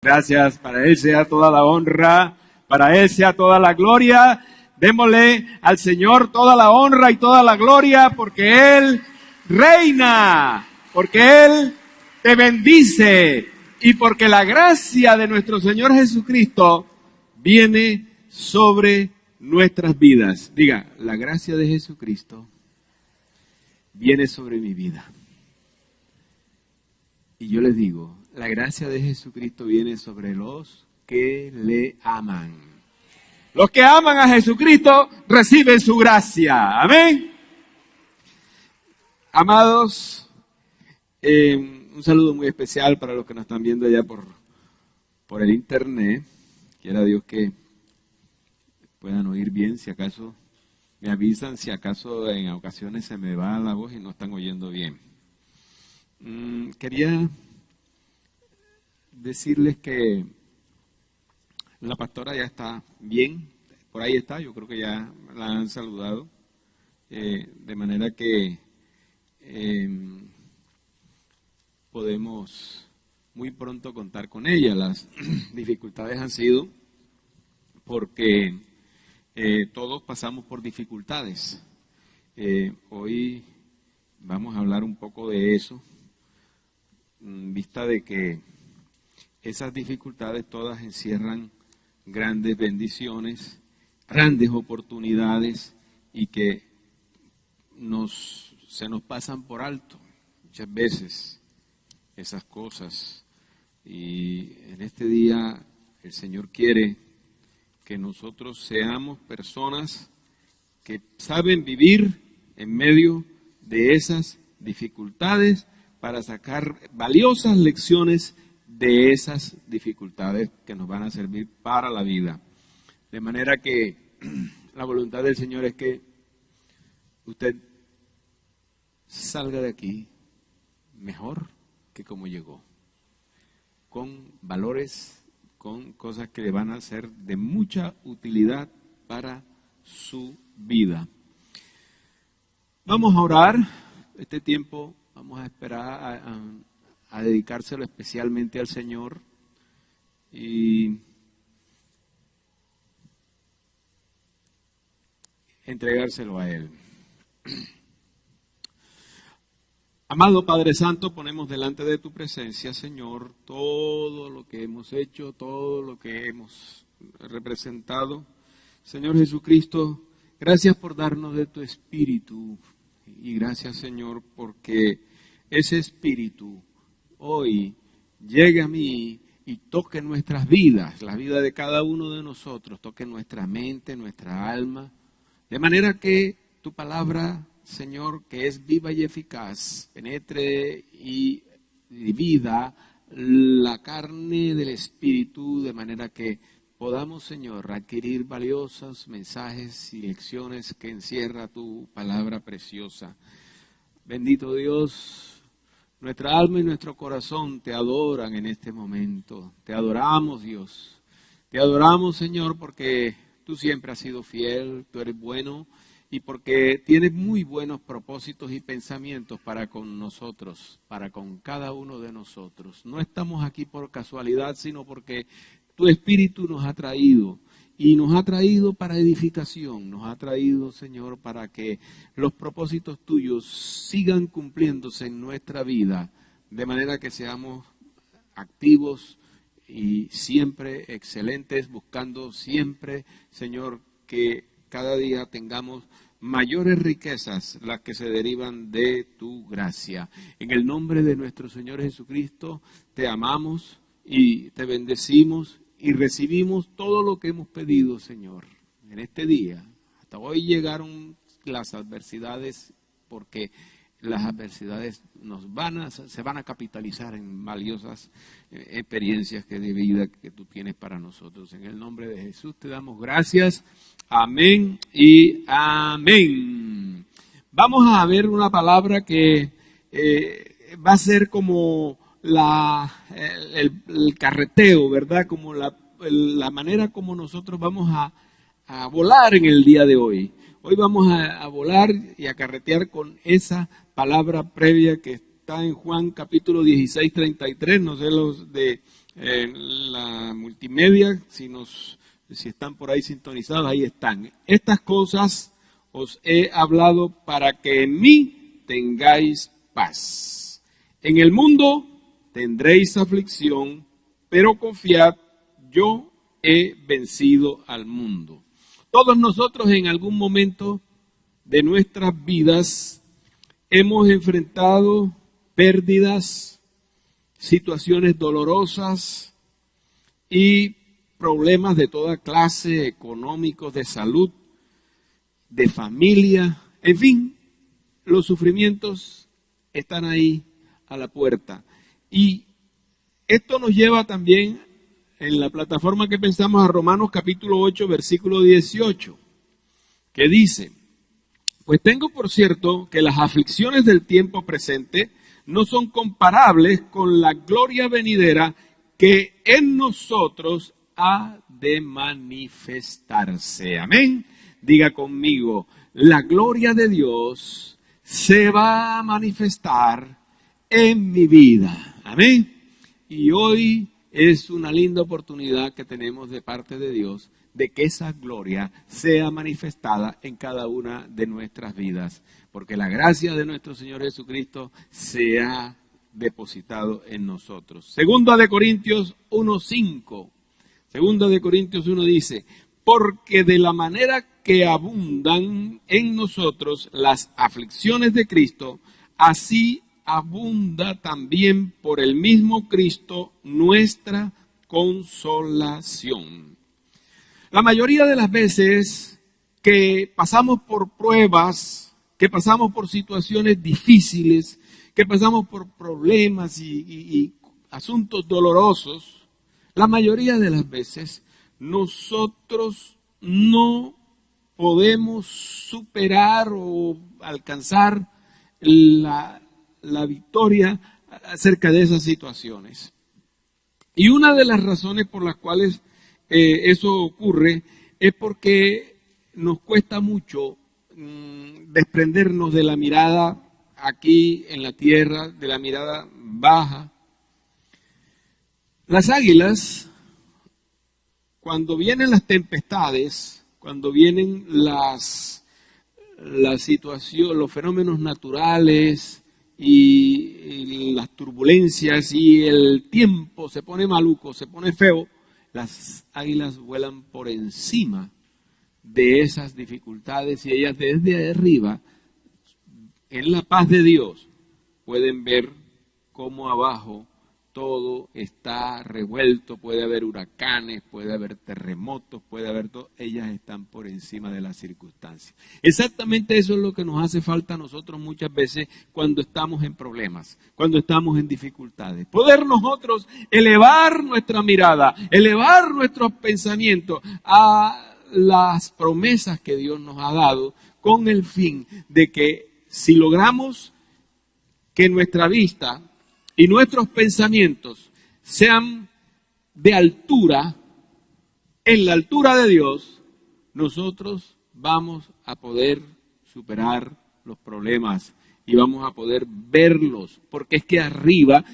Gracias, para Él sea toda la honra, para Él sea toda la gloria. Démosle al Señor toda la honra y toda la gloria porque Él reina, porque Él te bendice y porque la gracia de nuestro Señor Jesucristo viene sobre nuestras vidas. Diga, la gracia de Jesucristo viene sobre mi vida. Y yo les digo, la gracia de Jesucristo viene sobre los que le aman. Los que aman a Jesucristo reciben su gracia. Amén. Amados, un saludo muy especial para los que nos están viendo allá por el internet. Quiera Dios que puedan oír bien, si acaso me avisan, si acaso en ocasiones se me va la voz y no están oyendo bien. Quería decirles que la pastora ya está bien, por ahí está, yo creo que ya la han saludado, de manera que podemos muy pronto contar con ella. Las dificultades han sido porque todos pasamos por dificultades. Hoy vamos a hablar un poco de eso, en vista de que esas dificultades todas encierran grandes bendiciones, grandes oportunidades y que se nos pasan por alto muchas veces esas cosas. Y en este día el Señor quiere que nosotros seamos personas que saben vivir en medio de esas dificultades para sacar valiosas lecciones de esas dificultades que nos van a servir para la vida. De manera que la voluntad del Señor es que usted salga de aquí mejor que como llegó, con valores, con cosas que le van a ser de mucha utilidad para su vida. Vamos a orar este tiempo, vamos a esperar a dedicárselo especialmente al Señor y entregárselo a Él. Amado Padre Santo, ponemos delante de tu presencia, Señor, todo lo que hemos hecho, todo lo que hemos representado. Señor Jesucristo, gracias por darnos de tu Espíritu y gracias, Señor, porque ese Espíritu hoy llegue a mí y toque nuestras vidas, la vida de cada uno de nosotros, toque nuestra mente, nuestra alma, de manera que tu palabra, Señor, que es viva y eficaz, penetre y divida la carne del Espíritu, de manera que podamos, Señor, adquirir valiosos mensajes y lecciones que encierra tu palabra preciosa. Bendito Dios, nuestra alma y nuestro corazón te adoran en este momento. Te adoramos, Dios. Te adoramos, Señor, porque tú siempre has sido fiel, tú eres bueno y porque tienes muy buenos propósitos y pensamientos para con nosotros, para con cada uno de nosotros. No estamos aquí por casualidad, sino porque tu Espíritu nos ha traído. Y nos ha traído para edificación, nos ha traído, Señor, para que los propósitos tuyos sigan cumpliéndose en nuestra vida, de manera que seamos activos y siempre excelentes, buscando siempre, Señor, que cada día tengamos mayores riquezas, las que se derivan de tu gracia. En el nombre de nuestro Señor Jesucristo, te amamos y te bendecimos y recibimos todo lo que hemos pedido, Señor, en este día. Hasta hoy llegaron las adversidades, porque las adversidades se van a capitalizar en valiosas experiencias de vida que tú tienes para nosotros. En el nombre de Jesús te damos gracias. Amén y amén. Vamos a ver una palabra que va a ser como el carreteo, ¿verdad? Como la manera como nosotros vamos a volar en el día de hoy. Hoy vamos a volar y a carretear con esa palabra previa que está en Juan capítulo 16, 33. No sé los de en la multimedia, si están por ahí sintonizados, ahí están. Estas cosas os he hablado para que en mí tengáis paz. En el mundo tendréis aflicción, pero confiad, yo he vencido al mundo. Todos nosotros en algún momento de nuestras vidas hemos enfrentado pérdidas, situaciones dolorosas y problemas de toda clase, económicos, de salud, de familia, en fin, los sufrimientos están ahí a la puerta. Y esto nos lleva también en la plataforma que pensamos a Romanos capítulo 8, versículo 18, que dice: pues tengo por cierto que las aflicciones del tiempo presente no son comparables con la gloria venidera que en nosotros ha de manifestarse. Amén. Diga conmigo, la gloria de Dios se va a manifestar en mi vida. Amén. Y hoy es una linda oportunidad que tenemos de parte de Dios de que esa gloria sea manifestada en cada una de nuestras vidas, porque la gracia de nuestro Señor Jesucristo se ha depositado en nosotros. Segunda de Corintios 1:5. Segunda de Corintios 1 dice: porque de la manera que abundan en nosotros las aflicciones de Cristo, así abunda también por el mismo Cristo nuestra consolación. La mayoría de las veces que pasamos por pruebas, que pasamos por situaciones difíciles, que pasamos por problemas y asuntos dolorosos, la mayoría de las veces nosotros no podemos superar o alcanzar la victoria acerca de esas situaciones. Y una de las razones por las cuales eso ocurre es porque nos cuesta mucho desprendernos de la mirada aquí en la tierra, de la mirada baja. Las águilas, cuando vienen las tempestades, cuando vienen la situación, los fenómenos naturales y las turbulencias y el tiempo se pone maluco, se pone feo, las águilas vuelan por encima de esas dificultades y ellas desde arriba, en la paz de Dios, pueden ver cómo abajo todo está revuelto, puede haber huracanes, puede haber terremotos, puede haber todo, ellas están por encima de las circunstancias. Exactamente eso es lo que nos hace falta a nosotros muchas veces cuando estamos en problemas, cuando estamos en dificultades. Poder nosotros elevar nuestra mirada, elevar nuestros pensamientos a las promesas que Dios nos ha dado con el fin de que si logramos que nuestra vista y nuestros pensamientos sean de altura, en la altura de Dios, nosotros vamos a poder superar los problemas y vamos a poder verlos, porque es que arriba,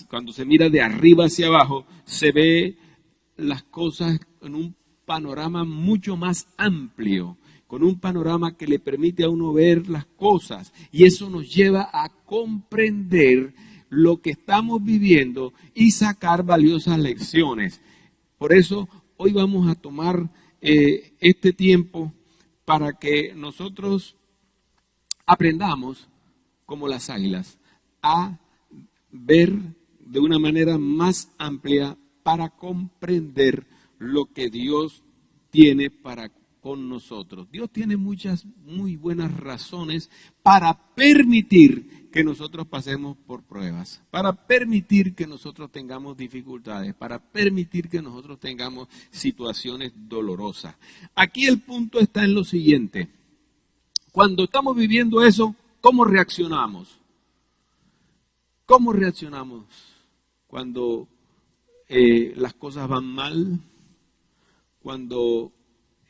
cuando se mira de arriba hacia abajo, se ve las cosas en un panorama mucho más amplio, con un panorama que le permite a uno ver las cosas, y eso nos lleva a comprender lo que estamos viviendo y sacar valiosas lecciones. Por eso hoy vamos a tomar este tiempo para que nosotros aprendamos, como las águilas, a ver de una manera más amplia para comprender lo que Dios tiene para con nosotros. Dios tiene muchas muy buenas razones para permitir que nosotros pasemos por pruebas, para permitir que nosotros tengamos dificultades, para permitir que nosotros tengamos situaciones dolorosas. Aquí el punto está en lo siguiente: cuando estamos viviendo eso, ¿cómo reaccionamos? ¿Cómo reaccionamos cuando las cosas van mal? Cuando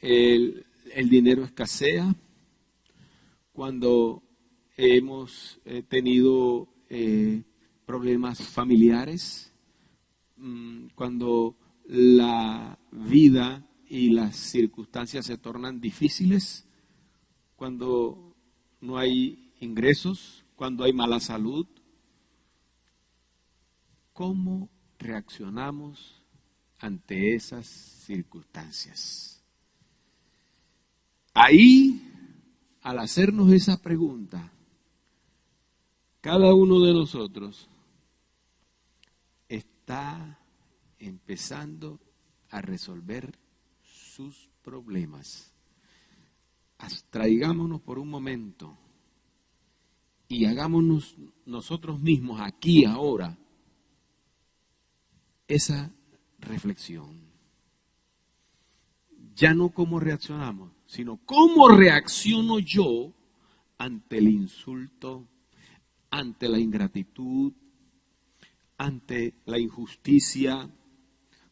el dinero escasea, cuando hemos tenido problemas familiares, cuando la vida y las circunstancias se tornan difíciles, cuando no hay ingresos, cuando hay mala salud. ¿Cómo reaccionamos ante esas circunstancias? Ahí, al hacernos esa pregunta, cada uno de nosotros está empezando a resolver sus problemas. Abstraigámonos por un momento y hagámonos nosotros mismos aquí, ahora, esa reflexión. Ya no cómo reaccionamos, sino cómo reacciono yo ante el insulto, ante la ingratitud, ante la injusticia.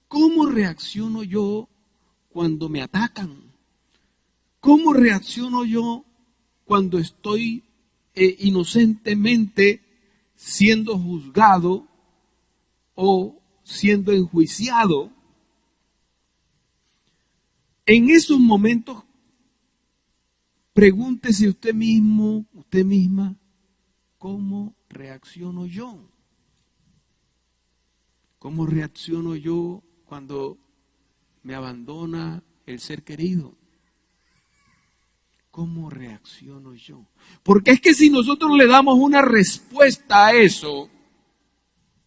¿Cómo reacciono yo cuando me atacan? ¿Cómo reacciono yo cuando estoy inocentemente siendo juzgado o siendo enjuiciado? En esos momentos, pregúntese usted mismo, usted misma, ¿cómo reacciono yo? ¿Cómo reacciono yo cuando me abandona el ser querido? ¿Cómo reacciono yo? Porque es que si nosotros le damos una respuesta a eso,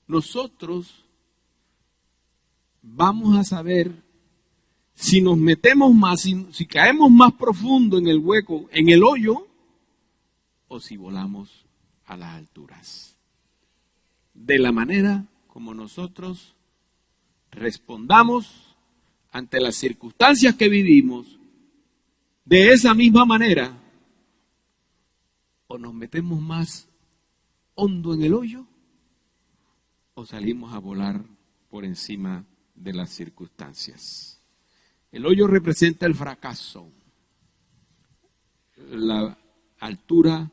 nosotros vamos a saber si nos metemos más, si caemos más profundo en el hueco, en el hoyo, o si volamos a las alturas. De la manera como nosotros respondamos ante las circunstancias que vivimos, de esa misma manera, o nos metemos más hondo en el hoyo, o salimos a volar por encima de las circunstancias. El hoyo representa el fracaso. La altura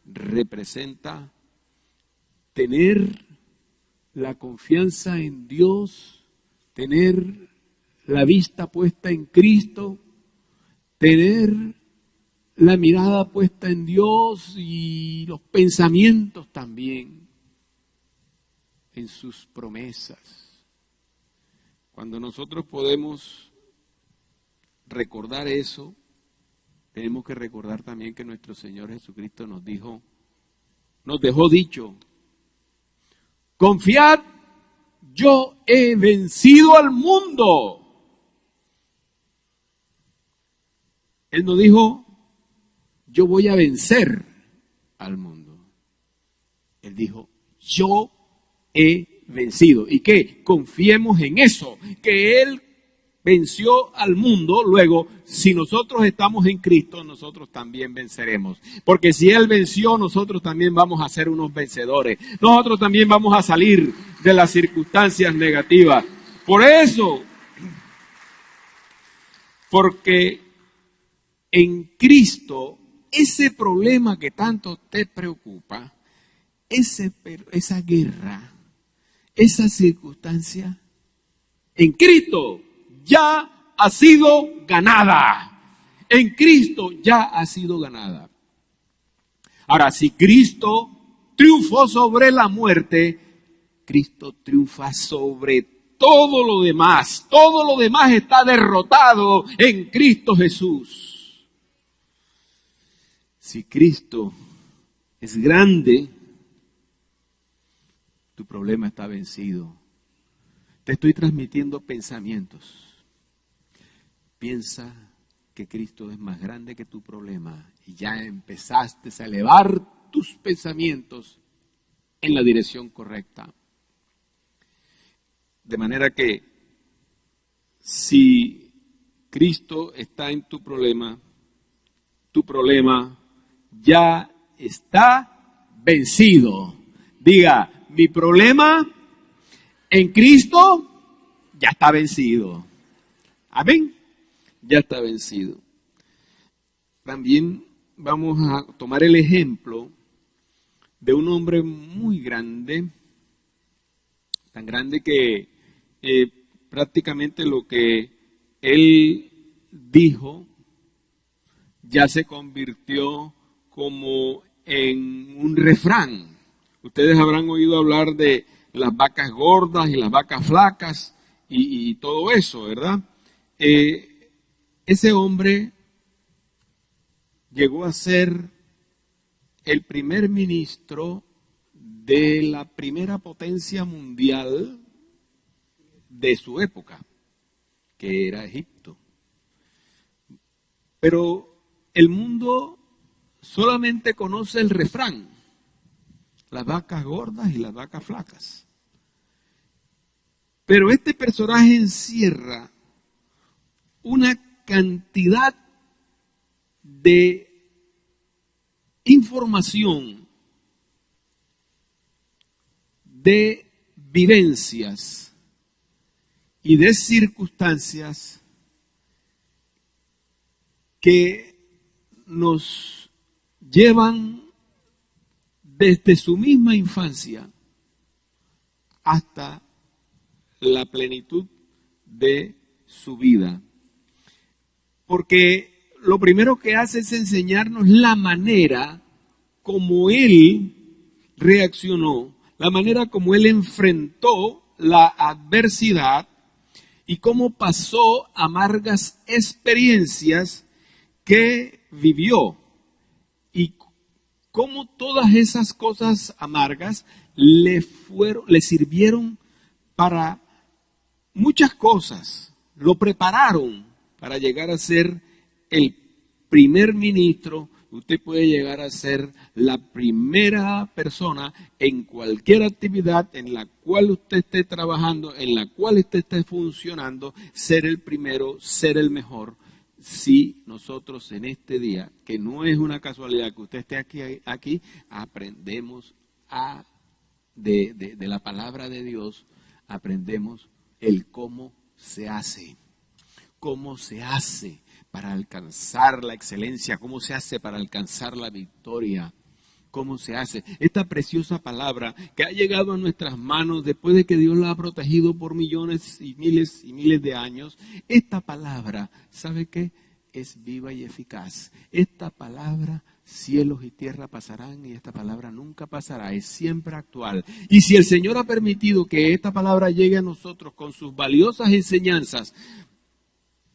representa tener la confianza en Dios, tener la vista puesta en Cristo, tener la mirada puesta en Dios y los pensamientos también en sus promesas. Cuando nosotros podemos recordar eso, tenemos que recordar también que nuestro Señor Jesucristo nos dejó dicho: confiad, yo he vencido al mundo. Él no dijo, yo voy a vencer al mundo. Él dijo, yo he vencido. ¿Y qué? Confiemos en eso, que Él venció al mundo. Luego, si nosotros estamos en Cristo, nosotros también venceremos. Porque si Él venció, nosotros también vamos a ser unos vencedores. Nosotros también vamos a salir de las circunstancias negativas. Por eso, porque en Cristo, ese problema que tanto te preocupa, esa guerra, esa circunstancia, en Cristo ya ha sido ganada. En Cristo ya ha sido ganada. Ahora, si Cristo triunfó sobre la muerte, Cristo triunfa sobre todo lo demás. Todo lo demás está derrotado en Cristo Jesús. Si Cristo es grande, tu problema está vencido. Te estoy transmitiendo pensamientos. Piensa que Cristo es más grande que tu problema y ya empezaste a elevar tus pensamientos en la dirección correcta. De manera que si Cristo está en tu problema ya está vencido. Diga, mi problema en Cristo ya está vencido. Amén. Ya está vencido. También vamos a tomar el ejemplo de un hombre muy grande, tan grande que prácticamente lo que él dijo ya se convirtió como en un refrán. Ustedes habrán oído hablar de las vacas gordas y las vacas flacas y todo eso, ¿verdad? Ese hombre llegó a ser el primer ministro de la primera potencia mundial de su época, que era Egipto. Pero el mundo solamente conoce el refrán, las vacas gordas y las vacas flacas. Pero este personaje encierra una cantidad de información, de vivencias y de circunstancias que nos llevan desde su misma infancia hasta la plenitud de su vida. Porque lo primero que hace es enseñarnos la manera como él reaccionó, la manera como él enfrentó la adversidad y cómo pasó amargas experiencias que vivió y cómo todas esas cosas amargas le sirvieron para muchas cosas, lo prepararon para llegar a ser el primer ministro. Usted puede llegar a ser la primera persona en cualquier actividad en la cual usted esté trabajando, en la cual usted esté funcionando, ser el primero, ser el mejor. Si nosotros en este día, que no es una casualidad que usted esté aquí aprendemos de la palabra de Dios, aprendemos el cómo se hace para alcanzar la excelencia, cómo se hace para alcanzar la victoria, cómo se hace. Esta preciosa palabra que ha llegado a nuestras manos después de que Dios la ha protegido por millones y miles de años, esta palabra, ¿sabe qué? Es viva y eficaz. Esta palabra, cielos y tierra pasarán y esta palabra nunca pasará, es siempre actual. Y si el Señor ha permitido que esta palabra llegue a nosotros con sus valiosas enseñanzas,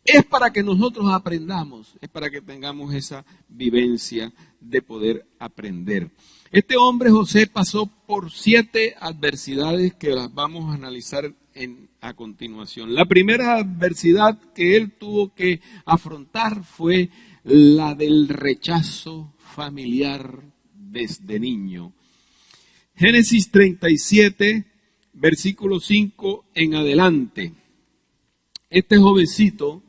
es para que nosotros aprendamos, es para que tengamos esa vivencia de poder aprender. Este hombre José pasó por 7 adversidades que las vamos a analizar a continuación. La primera adversidad que él tuvo que afrontar fue la del rechazo familiar desde niño. Génesis 37, versículo 5 en adelante. Este jovencito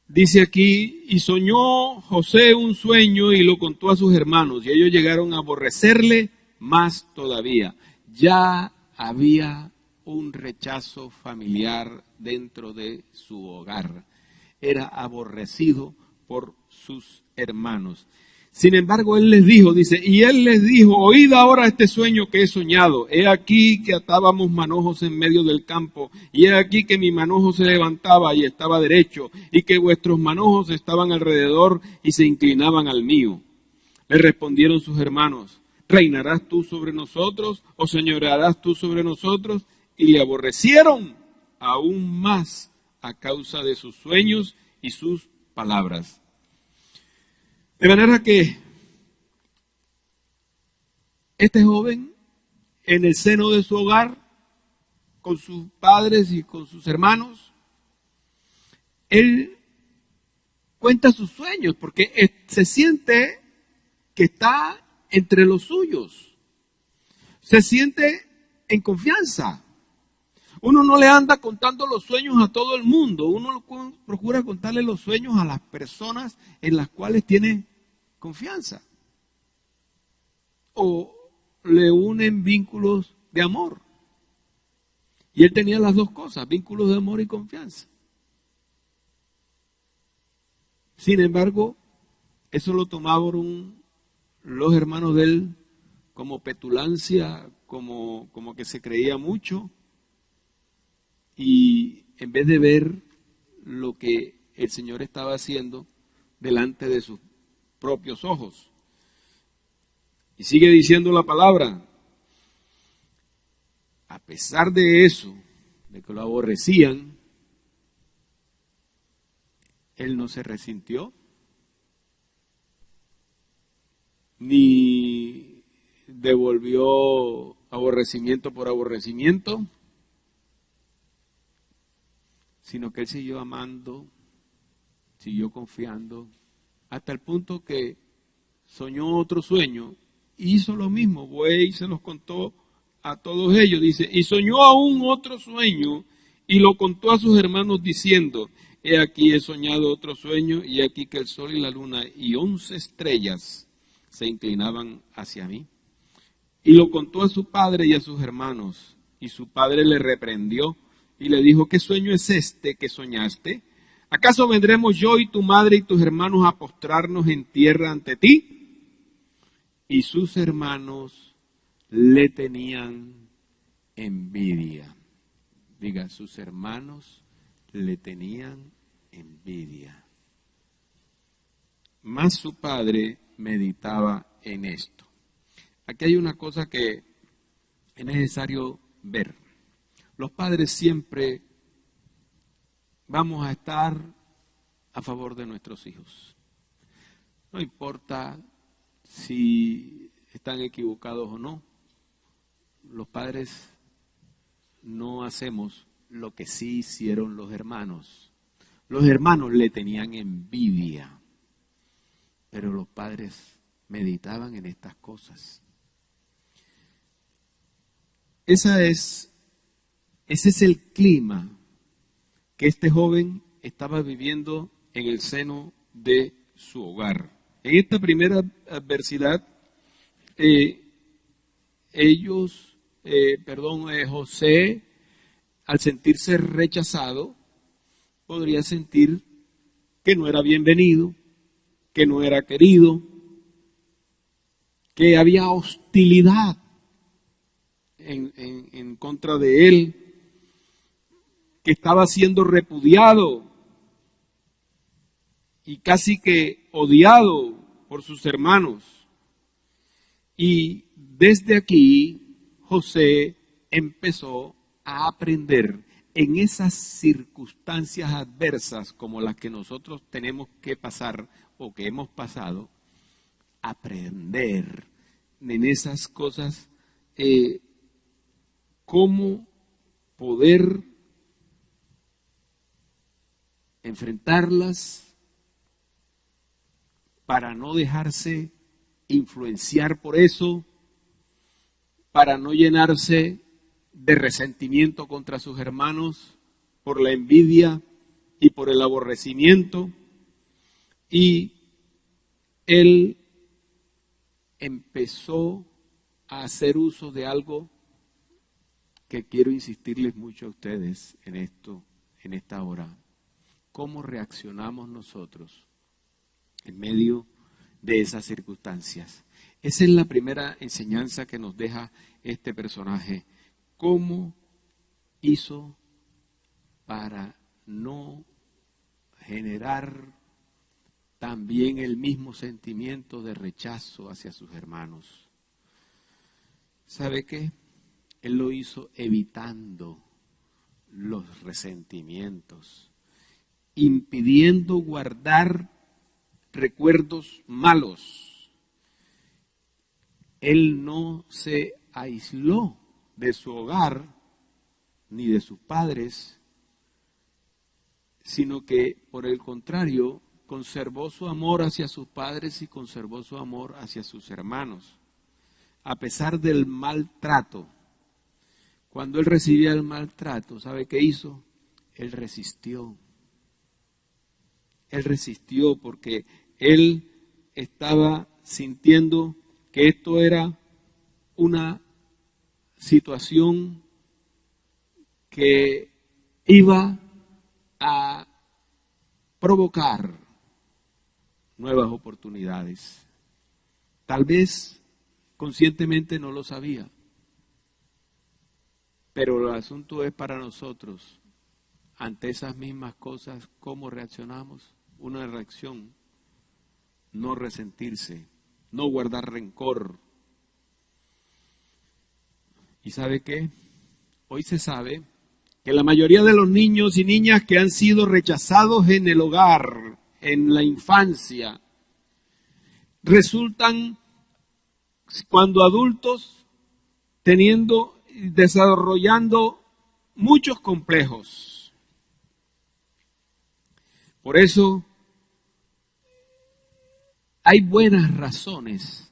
dice aquí, y soñó José un sueño y lo contó a sus hermanos, y ellos llegaron a aborrecerle más todavía. Ya había un rechazo familiar dentro de su hogar. Era aborrecido por sus hermanos. Sin embargo, él les dijo, y él les dijo, oíd ahora este sueño que he soñado. He aquí que atábamos manojos en medio del campo, y he aquí que mi manojo se levantaba y estaba derecho, y que vuestros manojos estaban alrededor y se inclinaban al mío. Le respondieron sus hermanos, ¿reinarás tú sobre nosotros o señorearás tú sobre nosotros? Y le aborrecieron aún más a causa de sus sueños y sus palabras. De manera que este joven, en el seno de su hogar, con sus padres y con sus hermanos, él cuenta sus sueños porque se siente que está entre los suyos. Se siente en confianza. Uno no le anda contando los sueños a todo el mundo. Uno procura contarle los sueños a las personas en las cuales tiene confianza. O le unen vínculos de amor. Y él tenía las dos cosas, vínculos de amor y confianza. Sin embargo, eso lo tomaron los hermanos de él como petulancia, como que se creía mucho y en vez de ver lo que el Señor estaba haciendo delante de sus propios ojos. Y sigue diciendo la palabra, a pesar de eso, de que lo aborrecían, él no se resintió, ni devolvió aborrecimiento por aborrecimiento, sino que él siguió amando, siguió confiando, hasta el punto que soñó otro sueño, hizo lo mismo, fue y se los contó a todos ellos, dice, y soñó aún otro sueño, y lo contó a sus hermanos diciendo, he aquí he soñado otro sueño, y aquí que el sol y la luna y 11 estrellas se inclinaban hacia mí. Y lo contó a su padre y a sus hermanos, y su padre le reprendió, y le dijo, ¿qué sueño es este que soñaste? ¿Acaso vendremos yo y tu madre y tus hermanos a postrarnos en tierra ante ti? Y sus hermanos le tenían envidia. Diga, sus hermanos le tenían envidia. Mas su padre meditaba en esto. Aquí hay una cosa que es necesario ver. Los padres siempre vamos a estar a favor de nuestros hijos. No importa si están equivocados o no. Los padres no hacemos lo que sí hicieron los hermanos. Los hermanos le tenían envidia, pero los padres meditaban en estas cosas. Ese es el clima que este joven estaba viviendo en el seno de su hogar. En esta primera adversidad, José, al sentirse rechazado, podría sentir que no era bienvenido, que no era querido, que había hostilidad en contra de él, que estaba siendo repudiado y casi que odiado por sus hermanos. Y desde aquí José empezó a aprender en esas circunstancias adversas como las que nosotros tenemos que pasar o que hemos pasado, aprender en esas cosas cómo poder enfrentarlas para no dejarse influenciar por eso, para no llenarse de resentimiento contra sus hermanos, por la envidia y por el aborrecimiento. Y él empezó a hacer uso de algo que quiero insistirles mucho a ustedes en esta hora. ¿Cómo reaccionamos nosotros en medio de esas circunstancias? Esa es la primera enseñanza que nos deja este personaje. ¿Cómo hizo para no generar también el mismo sentimiento de rechazo hacia sus hermanos? ¿Sabe qué? Él lo hizo evitando los resentimientos, impidiendo guardar recuerdos malos. Él no se aisló de su hogar ni de sus padres, sino que por el contrario conservó su amor hacia sus padres y conservó su amor hacia sus hermanos, a pesar del maltrato. Cuando él recibía el maltrato, ¿sabe qué hizo? Él resistió. Él resistió porque él estaba sintiendo que esto era una situación que iba a provocar nuevas oportunidades. Tal vez conscientemente no lo sabía, Pero el asunto es para nosotros, ante esas mismas cosas, ¿cómo reaccionamos? Una reacción, no resentirse, no guardar rencor. ¿Y sabe qué? Hoy se sabe que la mayoría de los niños y niñas que han sido rechazados en el hogar, en la infancia, resultan cuando adultos desarrollando muchos complejos. Por eso hay buenas razones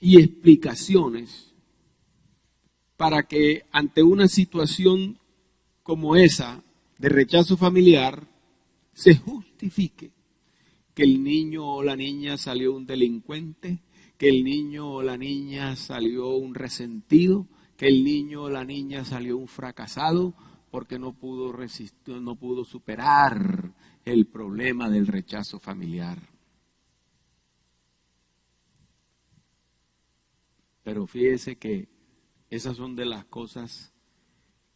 y explicaciones para que ante una situación como esa de rechazo familiar se justifique que el niño o la niña salió un delincuente, que el niño o la niña salió un resentido, que el niño o la niña salió un fracasado porque no pudo resistir, no pudo superar el problema del rechazo familiar. Pero fíjese que esas son de las cosas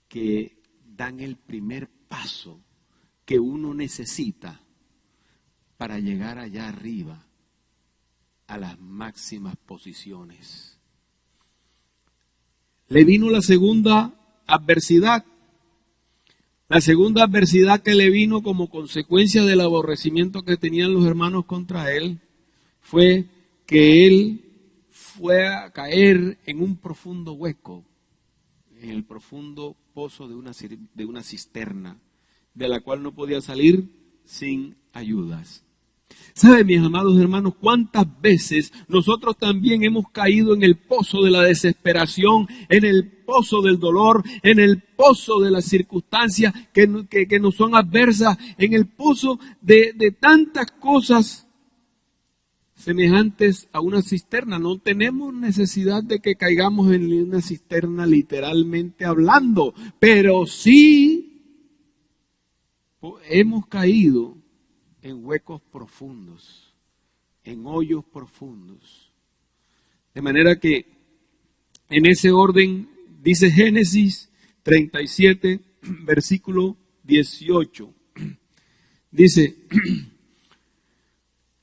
que dan el primer paso que uno necesita para llegar allá arriba a las máximas posiciones. Le vino la segunda adversidad. La segunda adversidad que le vino como consecuencia del aborrecimiento que tenían los hermanos contra él fue que él fue a caer en un profundo hueco, en el profundo pozo de una cisterna, de la cual no podía salir sin ayudas. ¿Saben, mis amados hermanos, cuántas veces nosotros también hemos caído en el pozo de la desesperación, en el pozo del dolor, en el pozo de las circunstancias que nos son adversas, en el pozo de tantas cosas semejantes a una cisterna? No tenemos necesidad de que caigamos en una cisterna literalmente hablando, pero sí hemos caído en huecos profundos, en hoyos profundos. De manera que en ese orden dice Génesis 37, versículo 18. Dice: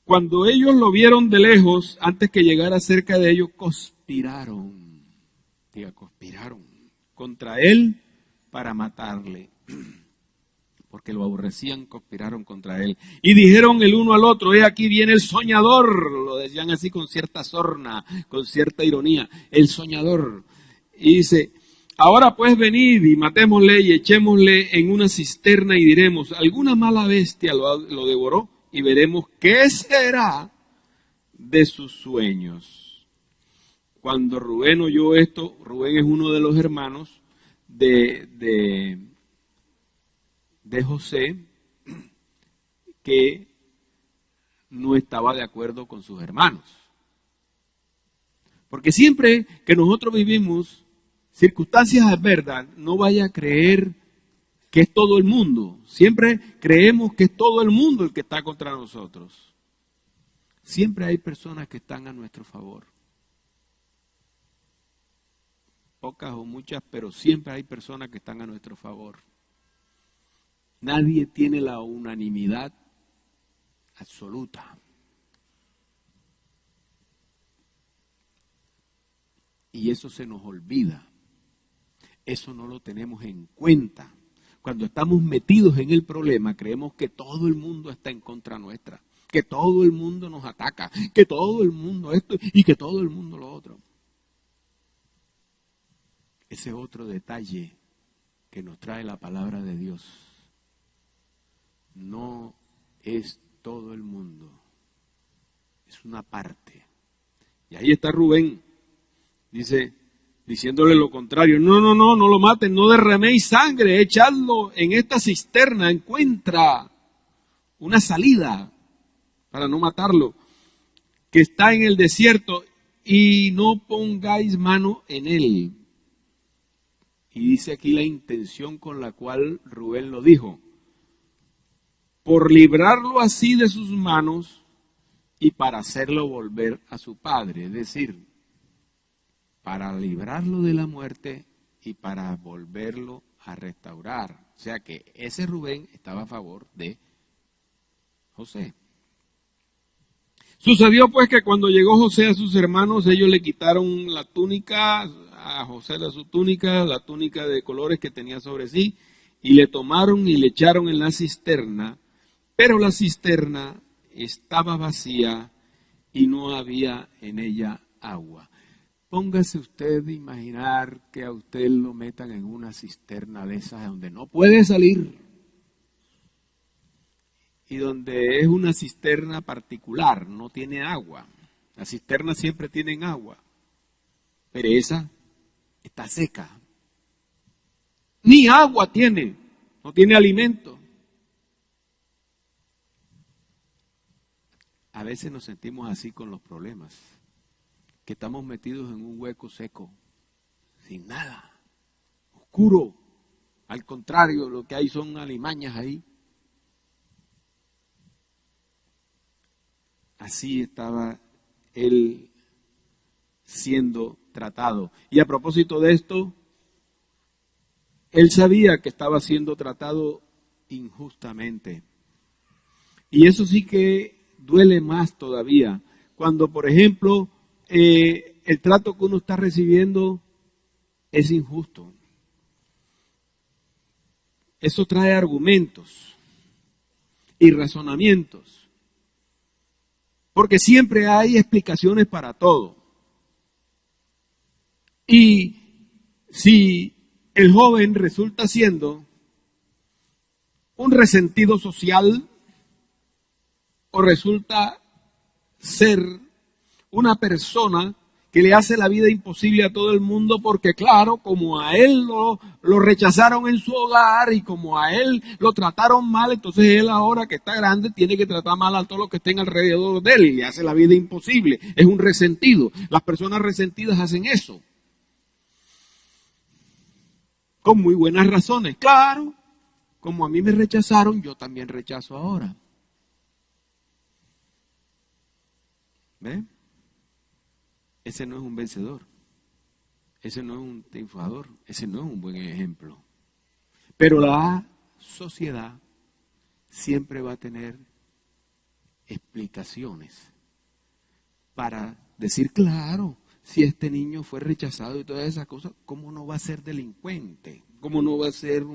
cuando ellos lo vieron de lejos, antes que llegara cerca de ellos, conspiraron contra él para matarle. Porque lo aborrecían, conspiraron contra él. Y dijeron el uno al otro: he aquí viene el soñador. Lo decían así con cierta sorna, con cierta ironía. El soñador. Y dice: ahora pues venid y matémosle y echémosle en una cisterna y diremos: alguna mala bestia lo devoró, y veremos qué será de sus sueños. Cuando Rubén oyó esto, Rubén es uno de los hermanos de José, que no estaba de acuerdo con sus hermanos. Porque siempre que nosotros vivimos circunstancias adversas, no vaya a creer que es todo el mundo. Siempre creemos que es todo el mundo el que está contra nosotros. Siempre hay personas que están a nuestro favor. Pocas o muchas, pero siempre hay personas que están a nuestro favor. Nadie tiene la unanimidad absoluta. Y eso se nos olvida. Eso no lo tenemos en cuenta. Cuando estamos metidos en el problema, creemos que todo el mundo está en contra nuestra, que todo el mundo nos ataca, que todo el mundo esto y que todo el mundo lo otro. Ese otro detalle que nos trae la palabra de Dios. No es todo el mundo, es una parte. Y ahí está Rubén, diciéndole lo contrario: no lo maten, no derraméis sangre, echadlo en esta cisterna, encuentra una salida para no matarlo, que está en el desierto, y no pongáis mano en él. Y dice aquí la intención con la cual Rubén lo dijo: por librarlo así de sus manos y para hacerlo volver a su padre. Es decir, para librarlo de la muerte y para volverlo a restaurar. O sea que ese Rubén estaba a favor de José. Sucedió pues que cuando llegó José a sus hermanos, ellos le quitaron la túnica, a José su túnica, la túnica de colores que tenía sobre sí, y le tomaron y le echaron en la cisterna, pero la cisterna estaba vacía y no había en ella agua. Póngase usted a imaginar que a usted lo metan en una cisterna de esas donde no puede salir y donde es una cisterna particular, no tiene agua. Las cisternas siempre tienen agua, pero esa está seca. Ni agua tiene, no tiene alimento. A veces nos sentimos así con los problemas, que estamos metidos en un hueco seco, sin nada, oscuro. Al contrario, lo que hay son alimañas ahí. Así estaba él siendo tratado. Y a propósito de esto, él sabía que estaba siendo tratado injustamente. Y eso sí que duele más todavía. Cuando, por ejemplo, el trato que uno está recibiendo es injusto. Eso trae argumentos y razonamientos. Porque siempre hay explicaciones para todo. Y si el joven resulta siendo un resentido social o resulta ser una persona que le hace la vida imposible a todo el mundo porque claro, como a él lo rechazaron en su hogar y como a él lo trataron mal, entonces él ahora que está grande tiene que tratar mal a todos los que estén alrededor de él y le hace la vida imposible. Es un resentido. Las personas resentidas hacen eso. Con muy buenas razones. Claro, como a mí me rechazaron, yo también rechazo ahora. ¿Ve? Ese no es un vencedor, ese no es un triunfador, ese no es un buen ejemplo. Pero la sociedad siempre va a tener explicaciones para decir, claro, si este niño fue rechazado y todas esas cosas, ¿cómo no va a ser delincuente? ¿Cómo no va a ser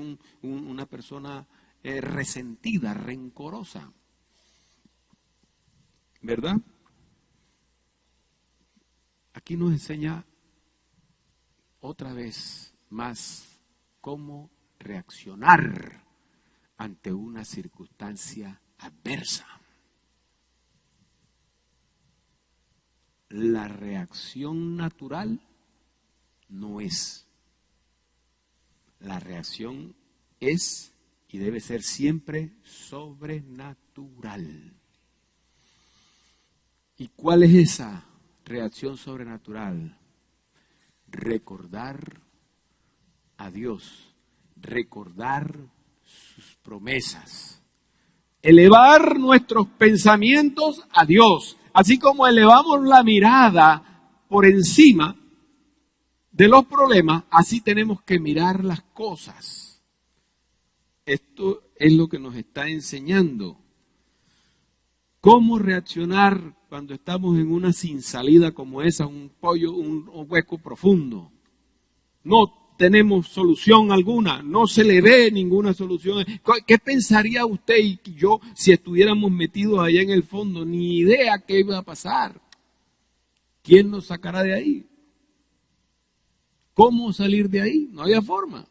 una persona resentida, rencorosa? ¿Verdad? Aquí nos enseña otra vez más cómo reaccionar ante una circunstancia adversa. La reacción natural no es. La reacción es y debe ser siempre sobrenatural. ¿Y cuál es esa reacción sobrenatural? Recordar a Dios, recordar sus promesas, elevar nuestros pensamientos a Dios, así como elevamos la mirada por encima de los problemas, así tenemos que mirar las cosas. Esto es lo que nos está enseñando. ¿Cómo reaccionar cuando estamos en una sin salida como esa, un hueco profundo? No tenemos solución alguna, no se le ve ninguna solución. ¿Qué pensaría usted y yo si estuviéramos metidos allá en el fondo? Ni idea qué iba a pasar. ¿Quién nos sacará de ahí? ¿Cómo salir de ahí? No había forma.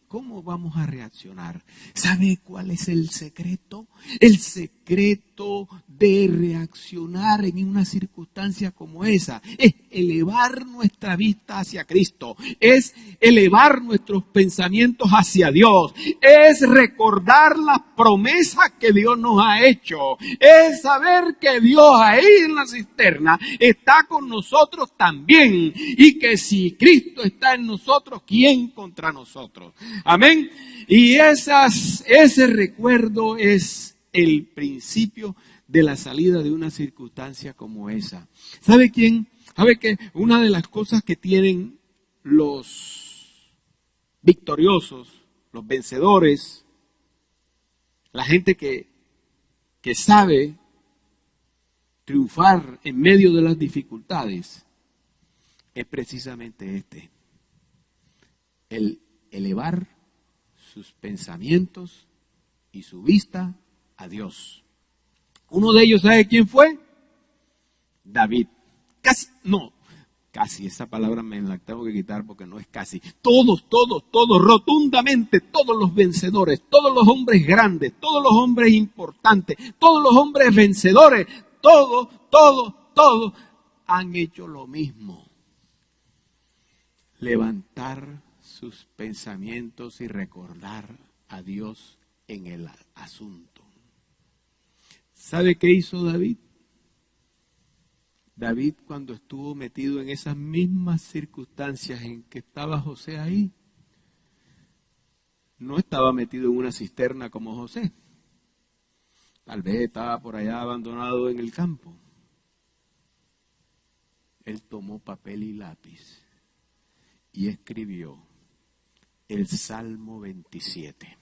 ¿Cómo vamos a reaccionar? ¿Sabe cuál es el secreto? El secreto de reaccionar en una circunstancia como esa es elevar nuestra vista hacia Cristo, es elevar nuestros pensamientos hacia Dios, es recordar las promesas que Dios nos ha hecho, es saber que Dios ahí en la cisterna está con nosotros también y que si Cristo está en nosotros, ¿quién contra nosotros? Amén. Y ese recuerdo es el principio de la salida de una circunstancia como esa. ¿Sabe quién ¿Sabe que una de las cosas que tienen los victoriosos, los vencedores, la gente que sabe triunfar en medio de las dificultades, es precisamente el elevar sus pensamientos y su vista a Dios? Uno de ellos, ¿sabe quién fue? David. Casi, esa palabra me la tengo que quitar porque no es casi. Todos, rotundamente, todos los vencedores, todos los hombres grandes, todos los hombres importantes, todos los hombres vencedores, todos han hecho lo mismo. Levantar sus pensamientos y recordar a Dios en el asunto. ¿Sabe qué hizo David? David, cuando estuvo metido en esas mismas circunstancias en que estaba José ahí, no estaba metido en una cisterna como José. Tal vez estaba por allá abandonado en el campo. Él tomó papel y lápiz y escribió el Salmo 27.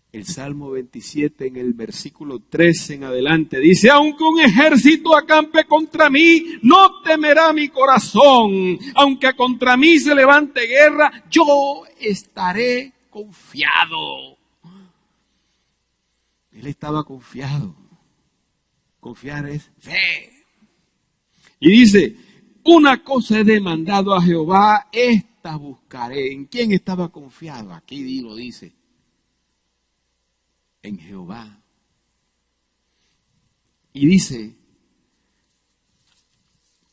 El Salmo 27 en el versículo 13 en adelante dice: aunque un ejército acampe contra mí, no temerá mi corazón. Aunque contra mí se levante guerra, yo estaré confiado. Él estaba confiado. Confiar es fe. Y dice: una cosa he demandado a Jehová, esta buscaré. ¿En quién estaba confiado? Aquí lo dice. En Jehová. Y dice: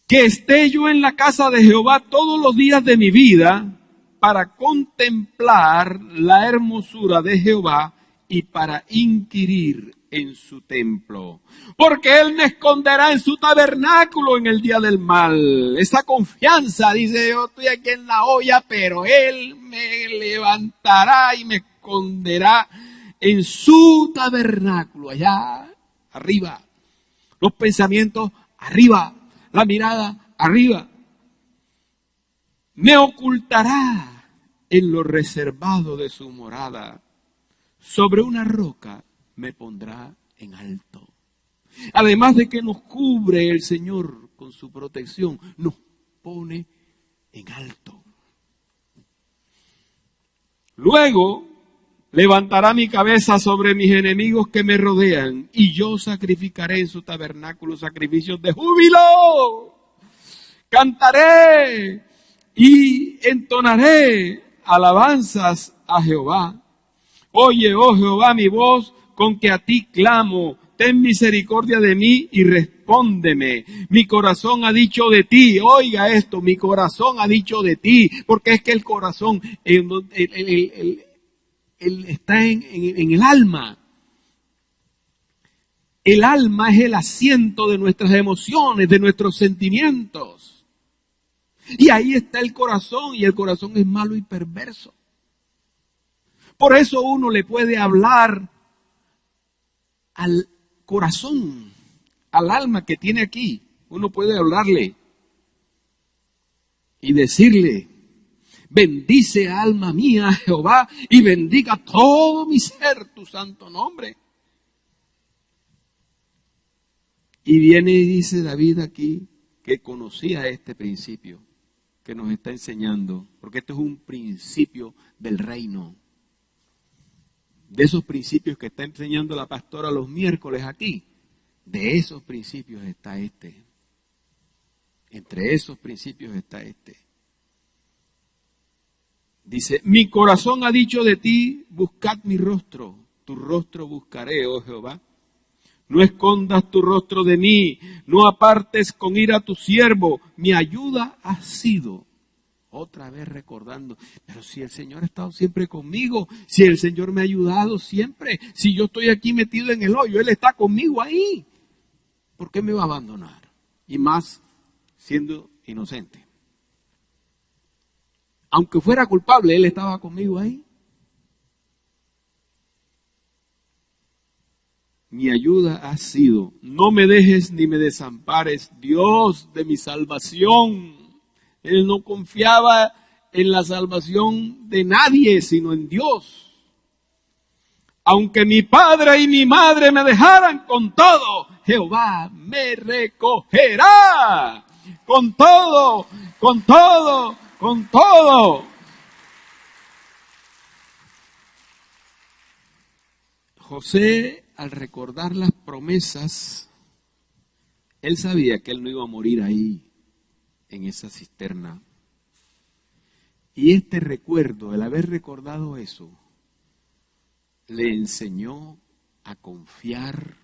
que esté yo en la casa de Jehová todos los días de mi vida, para contemplar la hermosura de Jehová y para inquirir en su templo. Porque Él me esconderá en su tabernáculo en el día del mal. Esa confianza, dice: yo estoy aquí en la olla, pero Él me levantará y me esconderá en su tabernáculo, allá arriba. Los pensamientos arriba, la mirada arriba. Me ocultará en lo reservado de su morada. Sobre una roca me pondrá en alto. Además de que nos cubre el Señor con su protección, nos pone en alto. Luego levantará mi cabeza sobre mis enemigos que me rodean, y yo sacrificaré en su tabernáculo sacrificios de júbilo. Cantaré y entonaré alabanzas a Jehová. Oye, oh Jehová, mi voz con que a ti clamo. Ten misericordia de mí y respóndeme. Mi corazón ha dicho de ti. Oiga esto, mi corazón ha dicho de ti. Porque es que el corazón está en el alma. El alma es el asiento de nuestras emociones, de nuestros sentimientos. Y ahí está el corazón, y el corazón es malo y perverso. Por eso uno le puede hablar al corazón, al alma que tiene aquí. Uno puede hablarle y decirle: bendice, alma mía, Jehová, y bendiga todo mi ser tu santo nombre. Y viene y dice David aquí que conocía este principio que nos está enseñando, porque esto es un principio del reino. De esos principios que está enseñando la pastora los miércoles aquí, de esos principios está este. Entre esos principios está este. Dice: mi corazón ha dicho de ti, buscad mi rostro, tu rostro buscaré, oh Jehová. No escondas tu rostro de mí, no apartes con ira a tu siervo, mi ayuda ha sido. Otra vez recordando, pero si el Señor ha estado siempre conmigo, si el Señor me ha ayudado siempre, si yo estoy aquí metido en el hoyo, Él está conmigo ahí, ¿por qué me va a abandonar? Y más siendo inocente. Aunque fuera culpable, Él estaba conmigo ahí. mi ayuda has sido. No me dejes ni me desampares, Dios de mi salvación. Él no confiaba en la salvación de nadie, sino en Dios. Aunque mi padre y mi madre me dejaran, con todo, Jehová me recogerá. Con todo, con todo, con todo. José, al recordar las promesas, él sabía que él no iba a morir ahí, en esa cisterna. Y este recuerdo, el haber recordado eso, le enseñó a confiar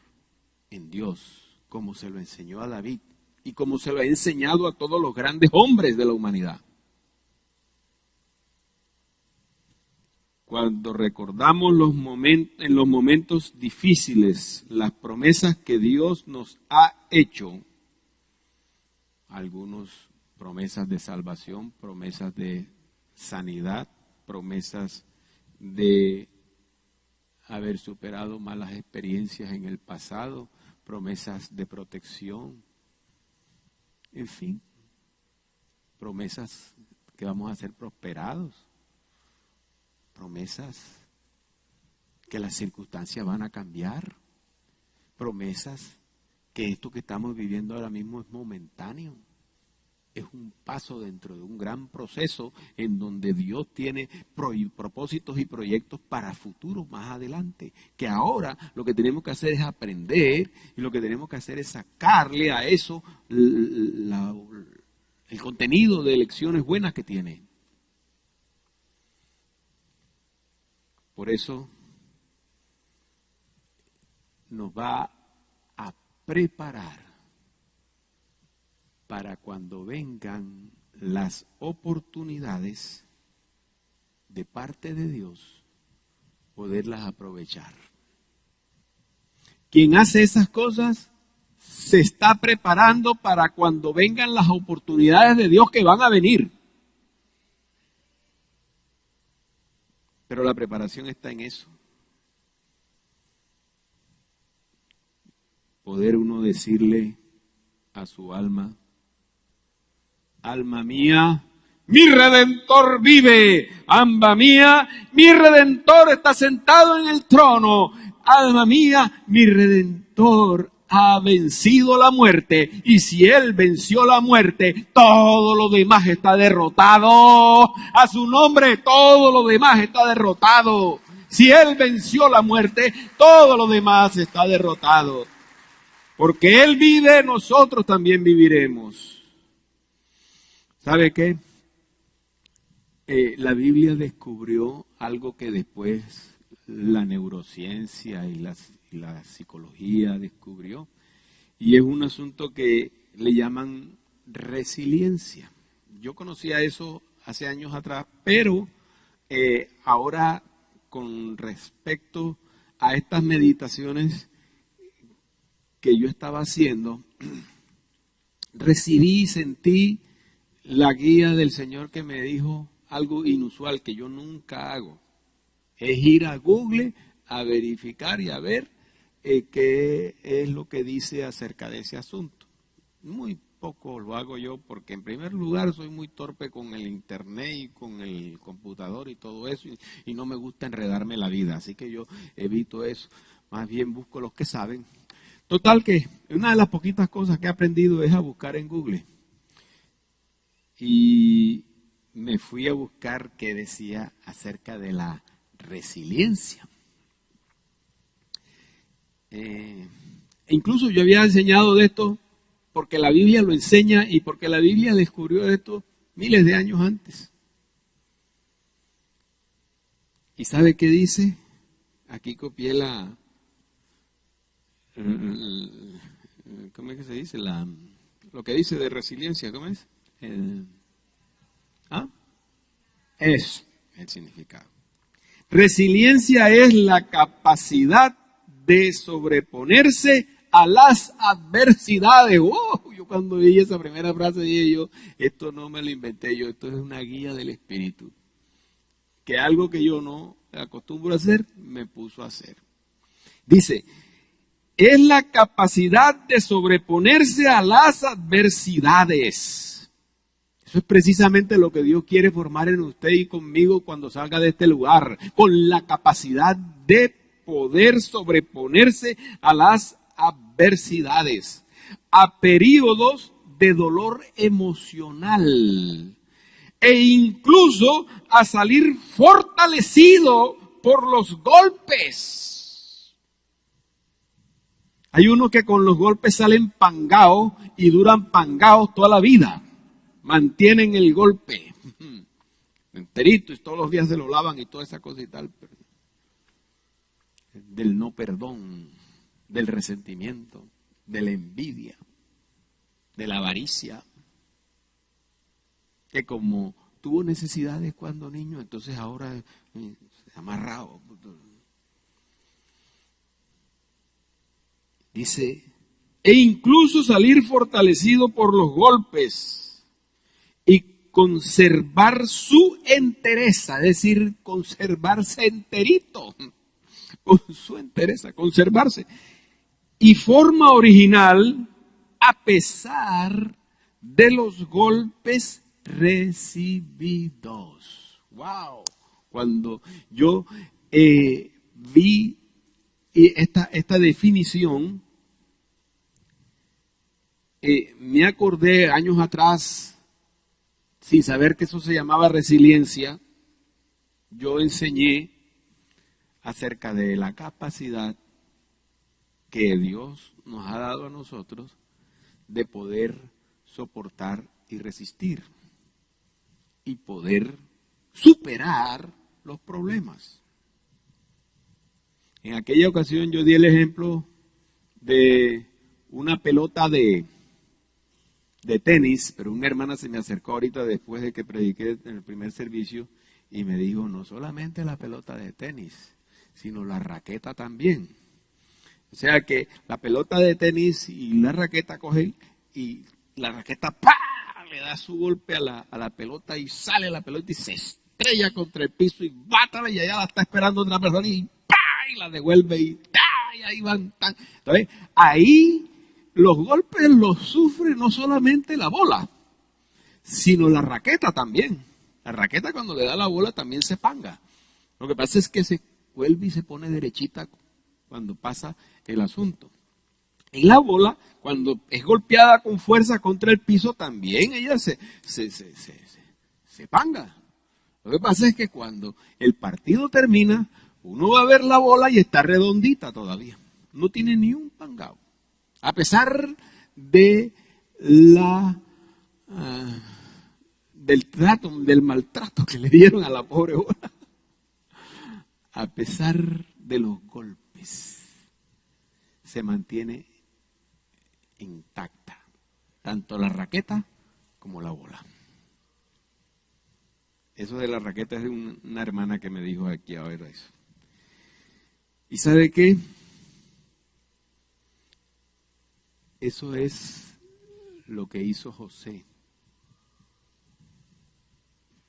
en Dios, como se lo enseñó a David y como se lo ha enseñado a todos los grandes hombres de la humanidad. Cuando recordamos en los momentos difíciles las promesas que Dios nos ha hecho, algunos promesas de salvación, promesas de sanidad, promesas de haber superado malas experiencias en el pasado, promesas de protección, en fin, promesas que vamos a ser prosperados, promesas que las circunstancias van a cambiar, promesas que esto que estamos viviendo ahora mismo es momentáneo. Es un paso dentro de un gran proceso en donde Dios tiene propósitos y proyectos para futuro más adelante. Que ahora lo que tenemos que hacer es aprender y lo que tenemos que hacer es sacarle a eso el contenido de lecciones buenas que tiene. Por eso nos va a preparar para cuando vengan las oportunidades de parte de Dios, poderlas aprovechar. Quien hace esas cosas se está preparando para cuando vengan las oportunidades de Dios que van a venir. Pero la preparación está en eso. Poder uno decirle a su alma: alma mía, mi Redentor vive. Alma mía, mi Redentor está sentado en el trono. Alma mía, mi Redentor ha vencido la muerte. Y si Él venció la muerte, todo lo demás está derrotado. A su nombre, todo lo demás está derrotado. Si Él venció la muerte, todo lo demás está derrotado. Porque Él vive, nosotros también viviremos. ¿Sabe qué? La Biblia descubrió algo que después la neurociencia y la psicología descubrió, y es un asunto que le llaman resiliencia. Yo conocía eso hace años atrás, pero ahora con respecto a estas meditaciones que yo estaba haciendo, recibí y sentí la guía del Señor que me dijo algo inusual que yo nunca hago. Es ir a Google a verificar y a ver qué es lo que dice acerca de ese asunto. Muy poco lo hago yo porque en primer lugar soy muy torpe con el internet y con el computador y todo eso y no me gusta enredarme la vida, así que yo evito eso. Más bien busco los que saben. Total que una de las poquitas cosas que he aprendido es a buscar en Google. Y me fui a buscar qué decía acerca de la resiliencia. Incluso yo había enseñado de esto porque la Biblia lo enseña y porque la Biblia descubrió esto miles de años antes. ¿Y sabe qué dice? Aquí copié ¿cómo es que se dice? Lo que dice de resiliencia, ¿cómo es? Es el significado. Resiliencia es la capacidad de sobreponerse a las adversidades. ¡Oh! Yo cuando vi esa primera frase dije yo, esto no me lo inventé yo, esto es una guía del Espíritu. Que algo que yo no acostumbro a hacer, me puso a hacer. Dice, es la capacidad de sobreponerse a las adversidades. Eso es precisamente lo que Dios quiere formar en usted y conmigo cuando salga de este lugar, con la capacidad de poder sobreponerse a las adversidades, a periodos de dolor emocional e incluso a salir fortalecido por los golpes. Hay unos que con los golpes salen pangados y duran pangados toda la vida. Mantienen el golpe enterito y todos los días se lo lavan y toda esa cosa y tal. Del no perdón, del resentimiento, de la envidia, de la avaricia. Que como tuvo necesidades cuando niño, entonces ahora se ha amarrado. Dice, e incluso salir fortalecido por los golpes y conservar su entereza, es decir, conservarse enterito, con su entereza, conservarse. Y forma original a pesar de los golpes recibidos. ¡Wow! Cuando yo vi esta definición, me acordé años atrás, sin saber que eso se llamaba resiliencia, yo enseñé acerca de la capacidad que Dios nos ha dado a nosotros de poder soportar y resistir y poder superar los problemas. En aquella ocasión yo di el ejemplo de una pelota de tenis, pero una hermana se me acercó ahorita después de que prediqué en el primer servicio y me dijo, no solamente la pelota de tenis, sino la raqueta también. O sea que la pelota de tenis y la raqueta cogen y la raqueta ¡pah! Le da su golpe a la pelota y sale la pelota y se estrella contra el piso y bátala y allá la está esperando otra persona y ¡pah! Y la devuelve y ahí van. Entonces, ahí los golpes los sufre no solamente la bola, sino la raqueta también. La raqueta cuando le da la bola también se panga. Lo que pasa es que se vuelve y se pone derechita cuando pasa el asunto. Y la bola, cuando es golpeada con fuerza contra el piso, también ella se panga. Lo que pasa es que cuando el partido termina, uno va a ver la bola y está redondita todavía. No tiene ni un pangao. A pesar de del maltrato que le dieron a la pobre bola. A pesar de los golpes, se mantiene intacta, tanto la raqueta como la bola. Eso de la raqueta es de una hermana que me dijo aquí ahora eso. ¿Y sabe qué? Eso es lo que hizo José.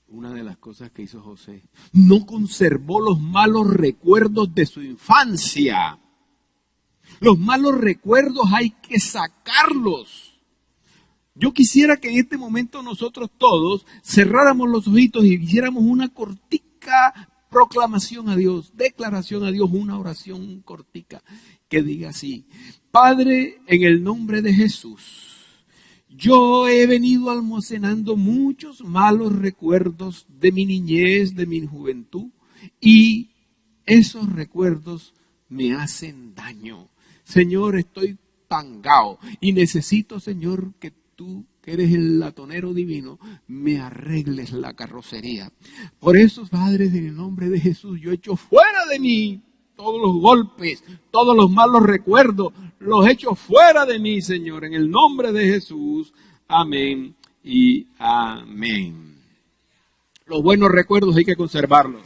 Una de las cosas que hizo José. No conservó los malos recuerdos de su infancia. Los malos recuerdos hay que sacarlos. Yo quisiera que en este momento nosotros todos cerráramos los ojitos y hiciéramos una cortica proclamación a Dios, declaración a Dios, una oración cortica que diga así: Padre, en el nombre de Jesús, yo he venido almacenando muchos malos recuerdos de mi niñez, de mi juventud, y esos recuerdos me hacen daño. Señor, estoy pangao y necesito, Señor, que tú, que eres el latonero divino, me arregles la carrocería. Por eso, Padre, en el nombre de Jesús, yo echo fuera de mí todos los golpes, todos los malos recuerdos, los echo fuera de mí, Señor, en el nombre de Jesús. Amén y amén. Los buenos recuerdos hay que conservarlos.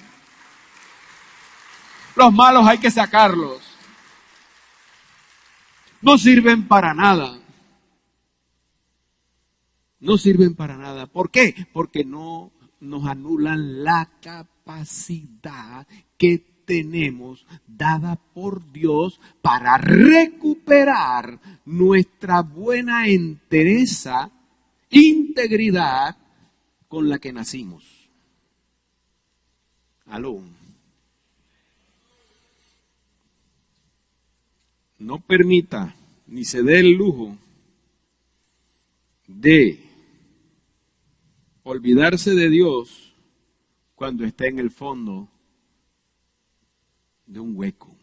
Los malos hay que sacarlos. No sirven para nada. No sirven para nada. ¿Por qué? Porque no nos anulan la capacidad que tenemos dada por Dios para recuperar nuestra buena entereza, integridad con la que nacimos. Aló. No permita ni se dé el lujo de olvidarse de Dios cuando está en el fondo de un hueco.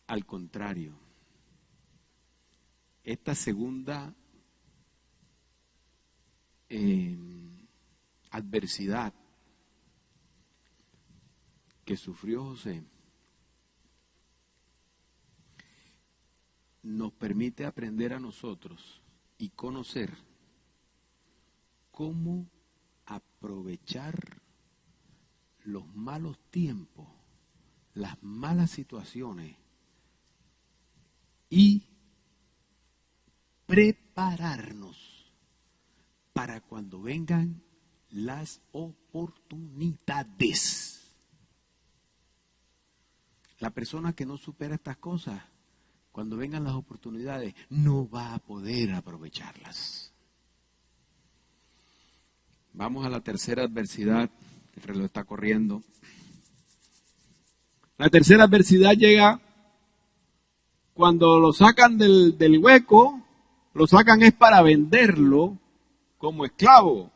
Al contrario, esta segunda adversidad que sufrió José nos permite aprender a nosotros y conocer cómo aprovechar los malos tiempos, las malas situaciones y prepararnos para cuando vengan las oportunidades. La persona que no supera estas cosas, cuando vengan las oportunidades, no va a poder aprovecharlas. Vamos a la tercera adversidad. El reloj está corriendo. La tercera adversidad llega cuando lo sacan del hueco, lo sacan es para venderlo como esclavo.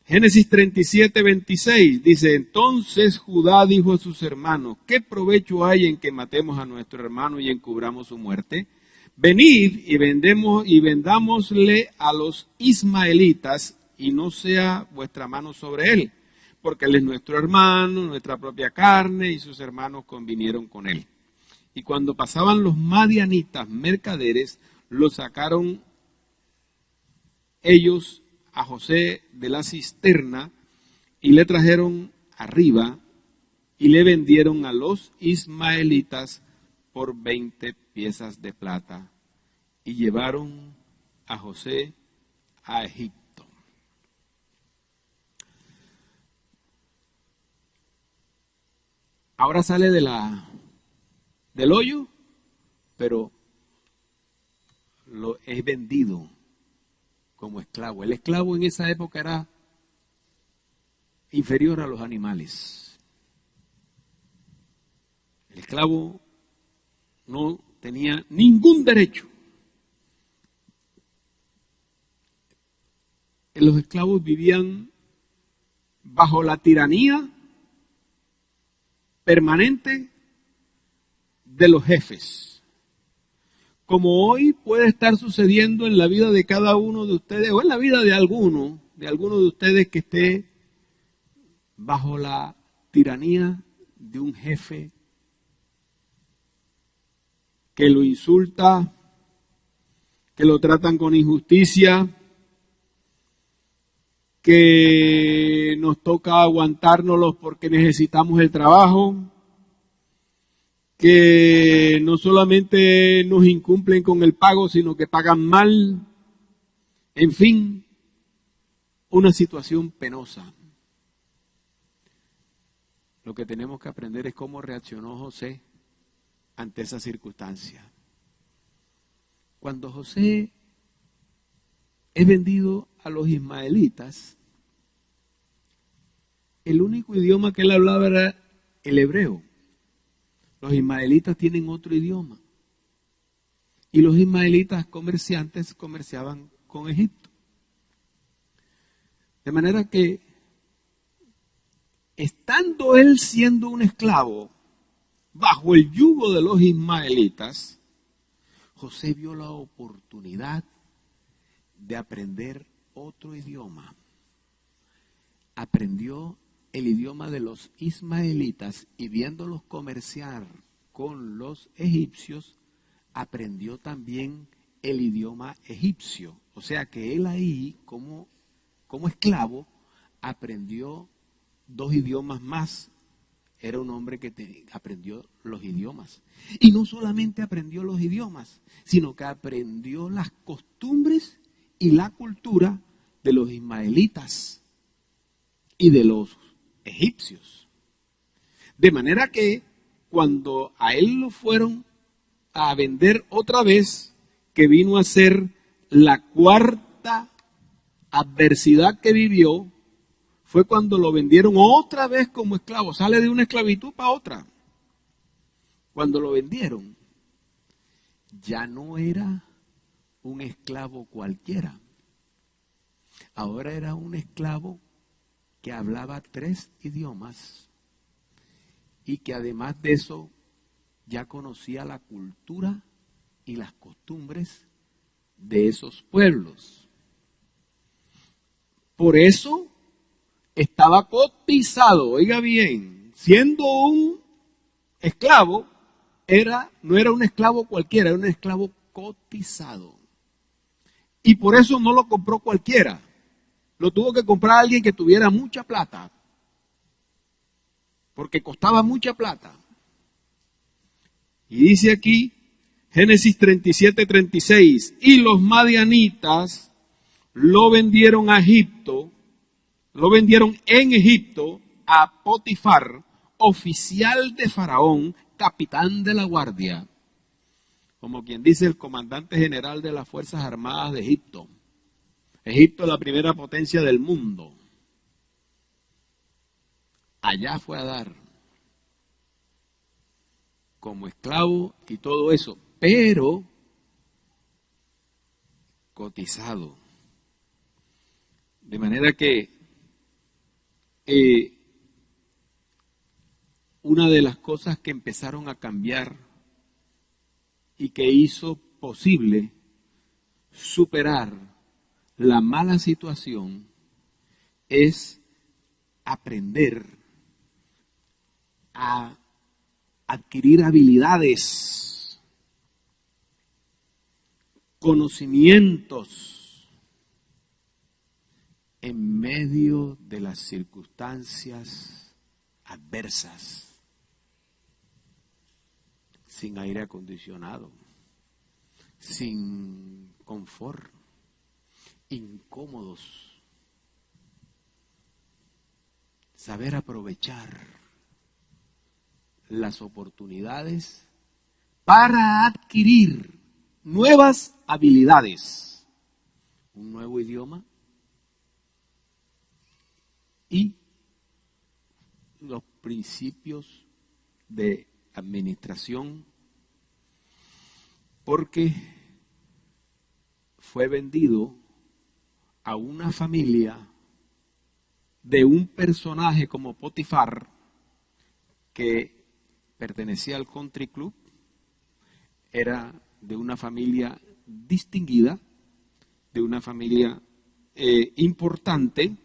Génesis 37, 26 dice, entonces Judá dijo a sus hermanos, ¿qué provecho hay en que matemos a nuestro hermano y encubramos su muerte? Venid y vendámosle a los ismaelitas y no sea vuestra mano sobre él, porque él es nuestro hermano, nuestra propia carne, y sus hermanos convinieron con él. Y cuando pasaban los madianitas mercaderes, lo sacaron ellos a José de la cisterna y le trajeron arriba y le vendieron a los ismaelitas por 20 piezas de plata y llevaron a José a Egipto. Ahora sale del hoyo, pero es vendido como esclavo. El esclavo en esa época era inferior a los animales. El esclavo no tenía ningún derecho. Los esclavos vivían bajo la tiranía permanente de los jefes. Como hoy puede estar sucediendo en la vida de cada uno de ustedes, o en la vida de alguno de ustedes que esté bajo la tiranía de un jefe que lo insulta, que lo tratan con injusticia, que nos toca aguantárnoslos porque necesitamos el trabajo, que no solamente nos incumplen con el pago, sino que pagan mal. En fin, una situación penosa. Lo que tenemos que aprender es cómo reaccionó José ante esa circunstancia. Cuando José es vendido a los ismaelitas, el único idioma que él hablaba era el hebreo. Los ismaelitas tienen otro idioma. Y los ismaelitas comerciantes comerciaban con Egipto. De manera que, estando él siendo un esclavo bajo el yugo de los ismaelitas, José vio la oportunidad de aprender otro idioma. Aprendió el idioma de los ismaelitas y viéndolos comerciar con los egipcios, aprendió también el idioma egipcio. O sea que él ahí, como esclavo, aprendió 2 idiomas más. Era un hombre que aprendió los idiomas. Y no solamente aprendió los idiomas, sino que aprendió las costumbres y la cultura de los ismaelitas. y de los egipcios. De manera que cuando a él lo fueron a vender otra vez, que vino a ser la cuarta adversidad que vivió, fue cuando lo vendieron otra vez como esclavo. Sale de una esclavitud para otra. Cuando lo vendieron, ya no era un esclavo cualquiera. Ahora era un esclavo que hablaba 3 idiomas y que además de eso ya conocía la cultura y las costumbres de esos pueblos. Por eso estaba cotizado, oiga bien, siendo un esclavo, no era un esclavo cualquiera, era un esclavo cotizado. Y por eso no lo compró cualquiera. Lo tuvo que comprar alguien que tuviera mucha plata, porque costaba mucha plata. Y dice aquí, Génesis 37:36, y los madianitas lo vendieron a Egipto, lo vendieron en Egipto a Potifar, oficial de Faraón, capitán de la guardia, como quien dice el comandante general de las Fuerzas Armadas de Egipto. Egipto es la primera potencia del mundo. Allá fue a dar como esclavo y todo eso, pero cotizado. De manera que una de las cosas que empezaron a cambiar y que hizo posible superar la mala situación es aprender a adquirir habilidades, conocimientos en medio de las circunstancias adversas, sin aire acondicionado, sin confort, incómodos. Saber aprovechar las oportunidades para adquirir nuevas habilidades, un nuevo idioma y los principios de administración, porque fue vendido a una familia de un personaje como Potifar, que pertenecía al country club, era de una familia distinguida, de una familia importante,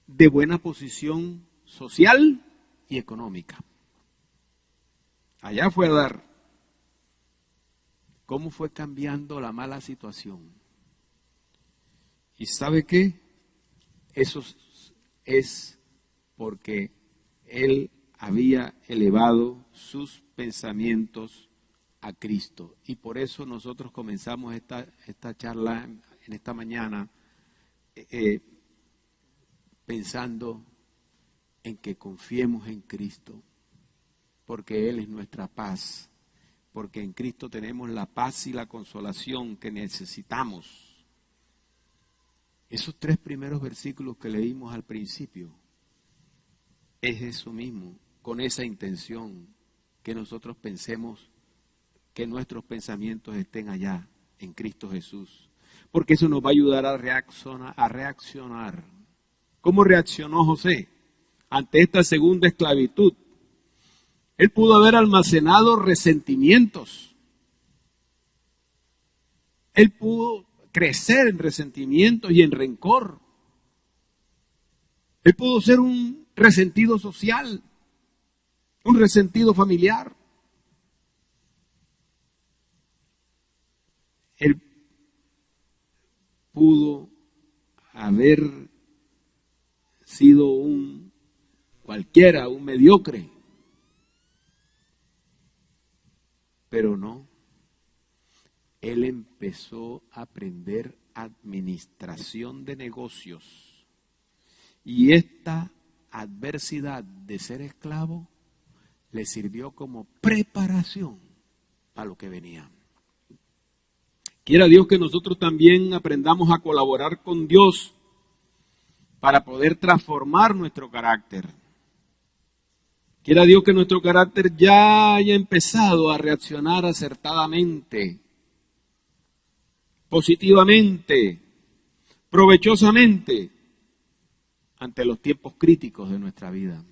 de buena posición social y económica. Allá fue a dar. ¿Cómo fue cambiando la mala situación? ¿Y sabe qué? Eso es porque él había elevado sus pensamientos a Cristo. Y por eso nosotros comenzamos esta charla en esta mañana pensando en que confiemos en Cristo, porque Él es nuestra paz, porque en Cristo tenemos la paz y la consolación que necesitamos. Esos 3 primeros versículos que leímos al principio, es eso mismo, con esa intención, que nosotros pensemos, que nuestros pensamientos estén allá, en Cristo Jesús. Porque eso nos va a ayudar a reaccionar. ¿Cómo reaccionó José ante esta segunda esclavitud? Él pudo haber almacenado resentimientos. Él pudo crecer en resentimientos y en rencor. Él pudo ser un resentido social, un resentido familiar. Él pudo haber sido un cualquiera, un mediocre, pero no. Él empezó a aprender administración de negocios Y esta adversidad de ser esclavo le sirvió como preparación a lo que venía. Quiera Dios que nosotros también aprendamos a colaborar con Dios para poder transformar nuestro carácter. Quiera Dios que nuestro carácter ya haya empezado a reaccionar acertadamente, positivamente, provechosamente ante los tiempos críticos de nuestra vida.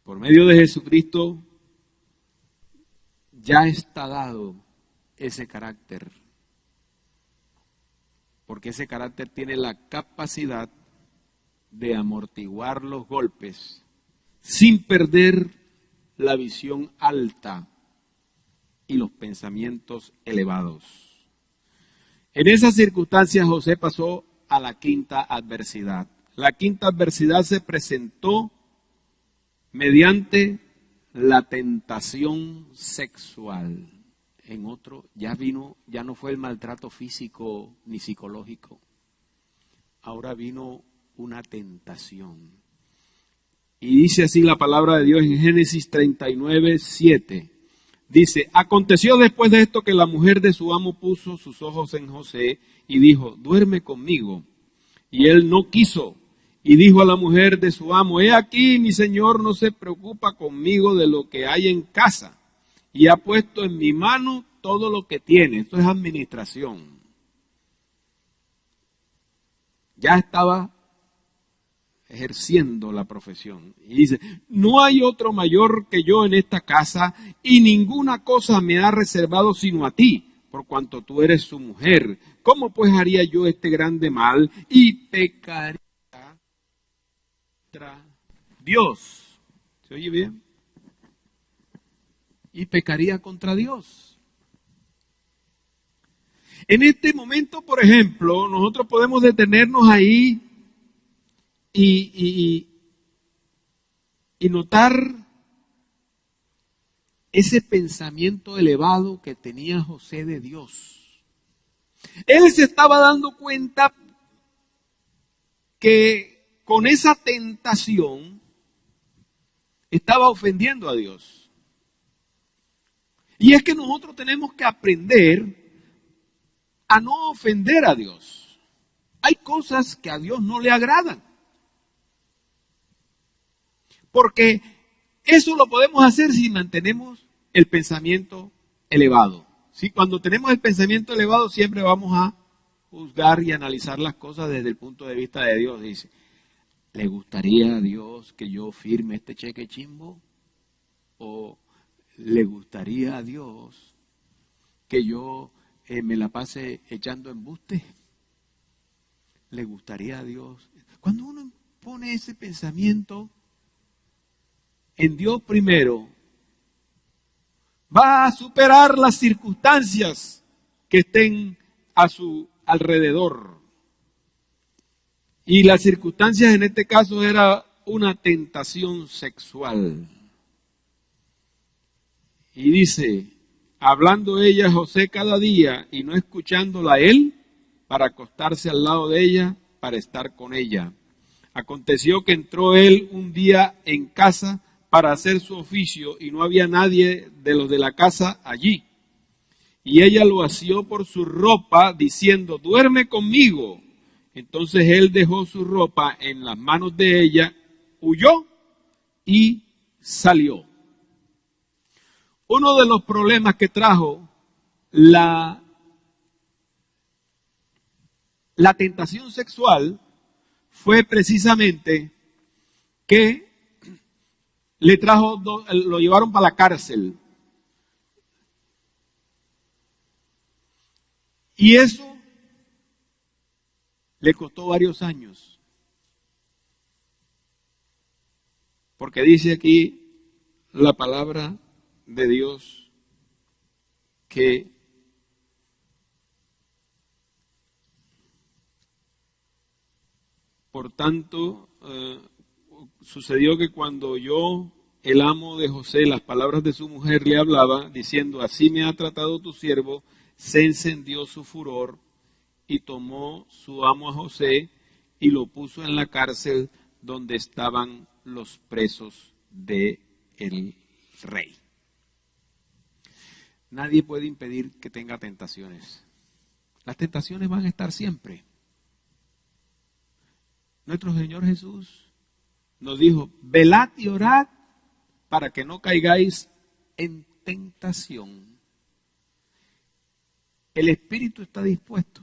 Por medio de Jesucristo ya está dado ese carácter, porque ese carácter tiene la capacidad de amortiguar los golpes sin perder la visión alta y los pensamientos elevados. En esas circunstancias José pasó a la quinta adversidad. La quinta adversidad se presentó mediante la tentación sexual. En otro, ya no fue el maltrato físico ni psicológico. Ahora vino una tentación. Y dice así la palabra de Dios en Génesis 39:7. Dice, aconteció después de esto que la mujer de su amo puso sus ojos en José y dijo, duerme conmigo. Y él no quiso. Y dijo a la mujer de su amo, he aquí mi señor no se preocupa conmigo de lo que hay en casa, y ha puesto en mi mano todo lo que tiene. Esto es administración. Ya estaba ejerciendo la profesión. Y dice, no hay otro mayor que yo en esta casa, y ninguna cosa me ha reservado sino a ti, por cuanto tú eres su mujer. ¿Cómo pues haría yo este grande mal y pecaría contra Dios? ¿Se oye bien? Y pecaría contra Dios. En este momento, por ejemplo, nosotros podemos detenernos ahí y notar ese pensamiento elevado que tenía José de Dios. Él se estaba dando cuenta que con esa tentación estaba ofendiendo a Dios. Y es que nosotros tenemos que aprender a no ofender a Dios. Hay cosas que a Dios no le agradan. Porque eso lo podemos hacer si mantenemos el pensamiento elevado. ¿Sí? Cuando tenemos el pensamiento elevado siempre vamos a juzgar y analizar las cosas desde el punto de vista de Dios. Dice, ¿le gustaría a Dios que yo firme este cheque chimbo? ¿O le gustaría a Dios que yo me la pase echando embuste? ¿Le gustaría a Dios? Cuando uno pone ese pensamiento en Dios primero, va a superar las circunstancias que estén a su alrededor. Y las circunstancias en este caso era una tentación sexual. Y dice, hablando ella a José cada día y no escuchándola a él, para acostarse al lado de ella, para estar con ella. Aconteció que entró él un día en casa para hacer su oficio y no había nadie de los de la casa allí. Y ella lo asió por su ropa diciendo, duerme conmigo. Entonces él dejó su ropa en las manos de ella, huyó y salió. Uno de los problemas que trajo la tentación sexual fue precisamente que lo llevaron para la cárcel. Y eso le costó varios años. Porque dice aquí la palabra de Dios que por tanto sucedió que cuando oyó el amo de José las palabras de su mujer, le hablaba diciendo, así me ha tratado tu siervo, se encendió su furor y tomó su amo a José y lo puso en la cárcel donde estaban los presos del rey. Nadie puede impedir que tenga tentaciones. Las tentaciones van a estar siempre. Nuestro Señor Jesús nos dijo, velad y orad para que no caigáis en tentación. El espíritu está dispuesto,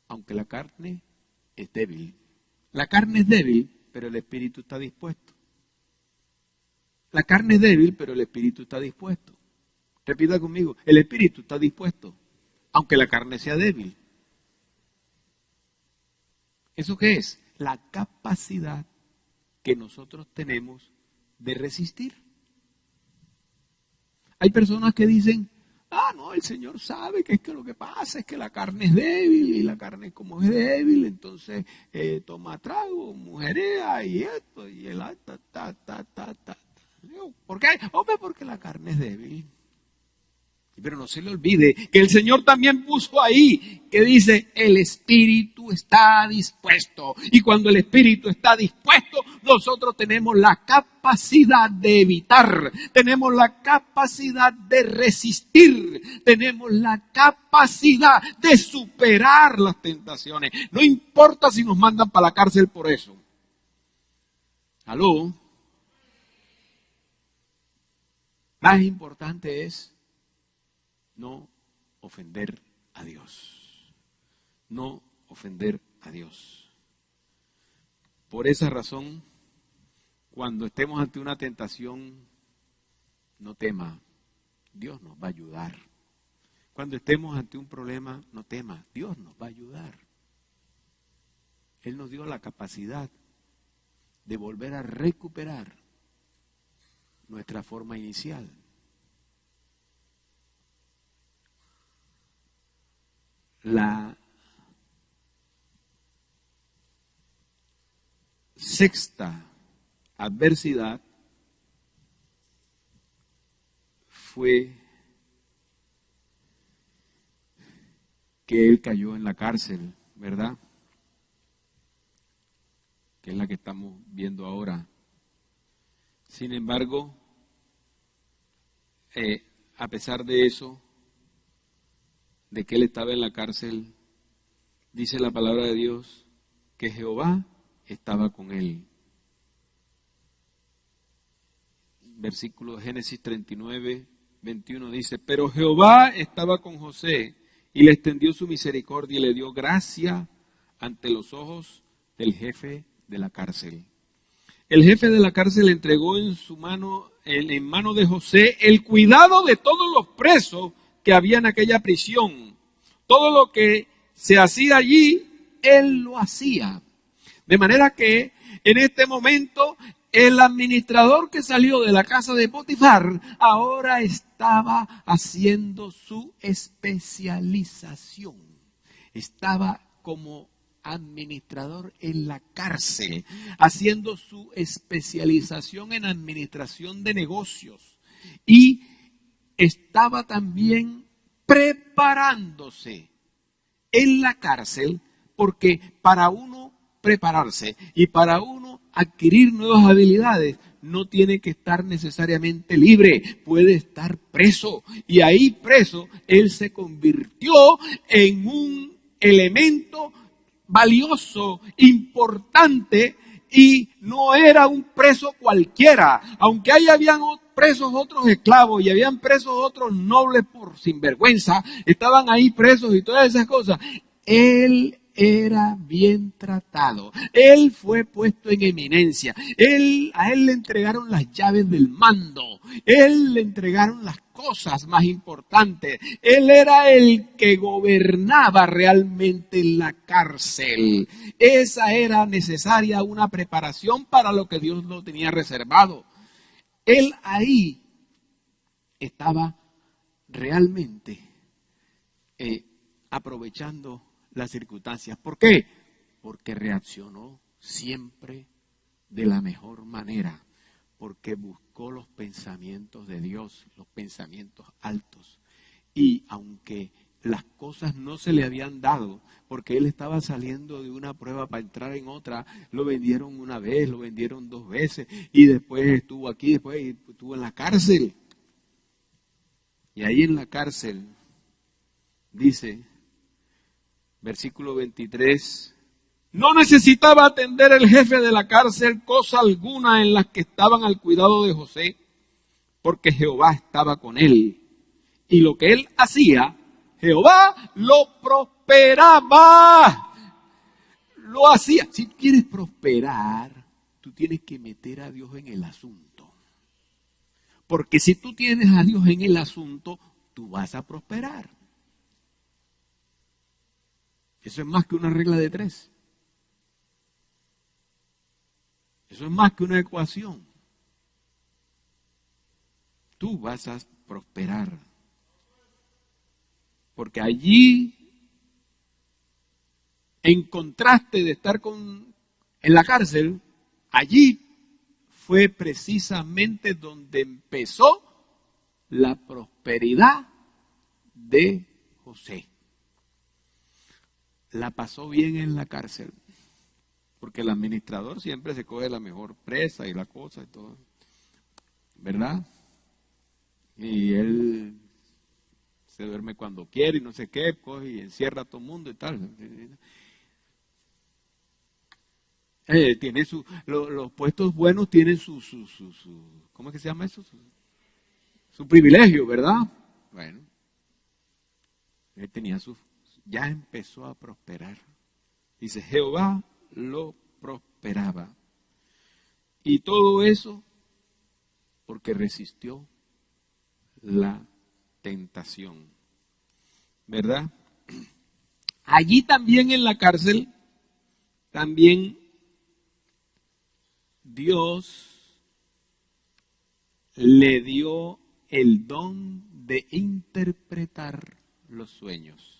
aunque la carne es débil. La carne es débil, pero el espíritu está dispuesto. La carne es débil, pero el espíritu está dispuesto. Repita conmigo, el espíritu está dispuesto, aunque la carne sea débil. ¿Eso qué es? La capacidad que nosotros tenemos de resistir. Hay personas que dicen, no, el Señor sabe que es que lo que pasa es que la carne es débil, y la carne como es débil, entonces toma trago, mujerea y esto, y el ta. ¿Por qué? Hombre, porque la carne es débil. Pero no se le olvide que el Señor también puso ahí, que dice, el espíritu está dispuesto. Y cuando el espíritu está dispuesto, nosotros tenemos la capacidad de evitar, tenemos la capacidad de resistir, tenemos la capacidad de superar las tentaciones. No importa si nos mandan para la cárcel por eso. ¿Aló? Más importante es no ofender a Dios. No ofender a Dios. Por esa razón, cuando estemos ante una tentación, no tema, Dios nos va a ayudar. Cuando estemos ante un problema, no tema, Dios nos va a ayudar. Él nos dio la capacidad de volver a recuperar nuestra forma inicial. La sexta adversidad fue que él cayó en la cárcel, ¿verdad? Que es la que estamos viendo ahora. Sin embargo, a pesar de eso, de que él estaba en la cárcel, dice la palabra de Dios que Jehová estaba con él. Versículo Génesis 39, 21 dice, pero Jehová estaba con José y le extendió su misericordia y le dio gracia ante los ojos del jefe de la cárcel. El jefe de la cárcel entregó en mano de José el cuidado de todos los presos que había en aquella prisión. Todo lo que se hacía allí, él lo hacía. De manera que en este momento el administrador que salió de la casa de Potifar ahora estaba haciendo su especialización. Estaba como administrador en la cárcel, haciendo su especialización en administración de negocios. Y estaba también preparándose en la cárcel, porque para uno prepararse y para uno adquirir nuevas habilidades no tiene que estar necesariamente libre, puede estar preso. Y ahí preso, él se convirtió en un elemento valioso, importante, y no era un preso cualquiera, aunque ahí habían presos otros esclavos y habían presos otros nobles por sinvergüenza, estaban ahí presos y todas esas cosas. Él era bien tratado, él fue puesto en eminencia, a él le entregaron las llaves del mando, él le entregaron las cosas más importantes, él era el que gobernaba realmente la cárcel. Esa era necesaria una preparación para lo que Dios lo tenía reservado. Él ahí estaba realmente aprovechando las circunstancias. ¿Por qué? Porque reaccionó siempre de la mejor manera, porque buscó los pensamientos de Dios, los pensamientos altos. Y aunque las cosas no se le habían dado, porque él estaba saliendo de una prueba para entrar en otra. Lo vendieron una vez, lo vendieron 2 veces, y después estuvo aquí, después estuvo en la cárcel. Y ahí en la cárcel, dice, versículo 23, no necesitaba atender el jefe de la cárcel cosa alguna en las que estaban al cuidado de José, porque Jehová estaba con él. Y lo que él hacía, Jehová lo prosperaba. Lo hacía. Si quieres prosperar, tú tienes que meter a Dios en el asunto. Porque si tú tienes a Dios en el asunto, tú vas a prosperar. Eso es más que una regla de 3. Eso es más que una ecuación. Tú vas a prosperar. Porque allí, en contraste de estar en la cárcel, allí fue precisamente donde empezó la prosperidad de José. La pasó bien en la cárcel, porque el administrador siempre se coge la mejor presa y la cosa y todo, ¿verdad? Y él se duerme cuando quiere y no sé qué, coge y encierra a todo el mundo y tal. Tiene los puestos buenos tienen su ¿cómo es que se llama eso? Su privilegio, ¿verdad? Bueno, él tenía ya empezó a prosperar. Dice, Jehová lo prosperaba. Y todo eso porque resistió la tentación, ¿verdad? Allí también en la cárcel, también Dios le dio el don de interpretar los sueños.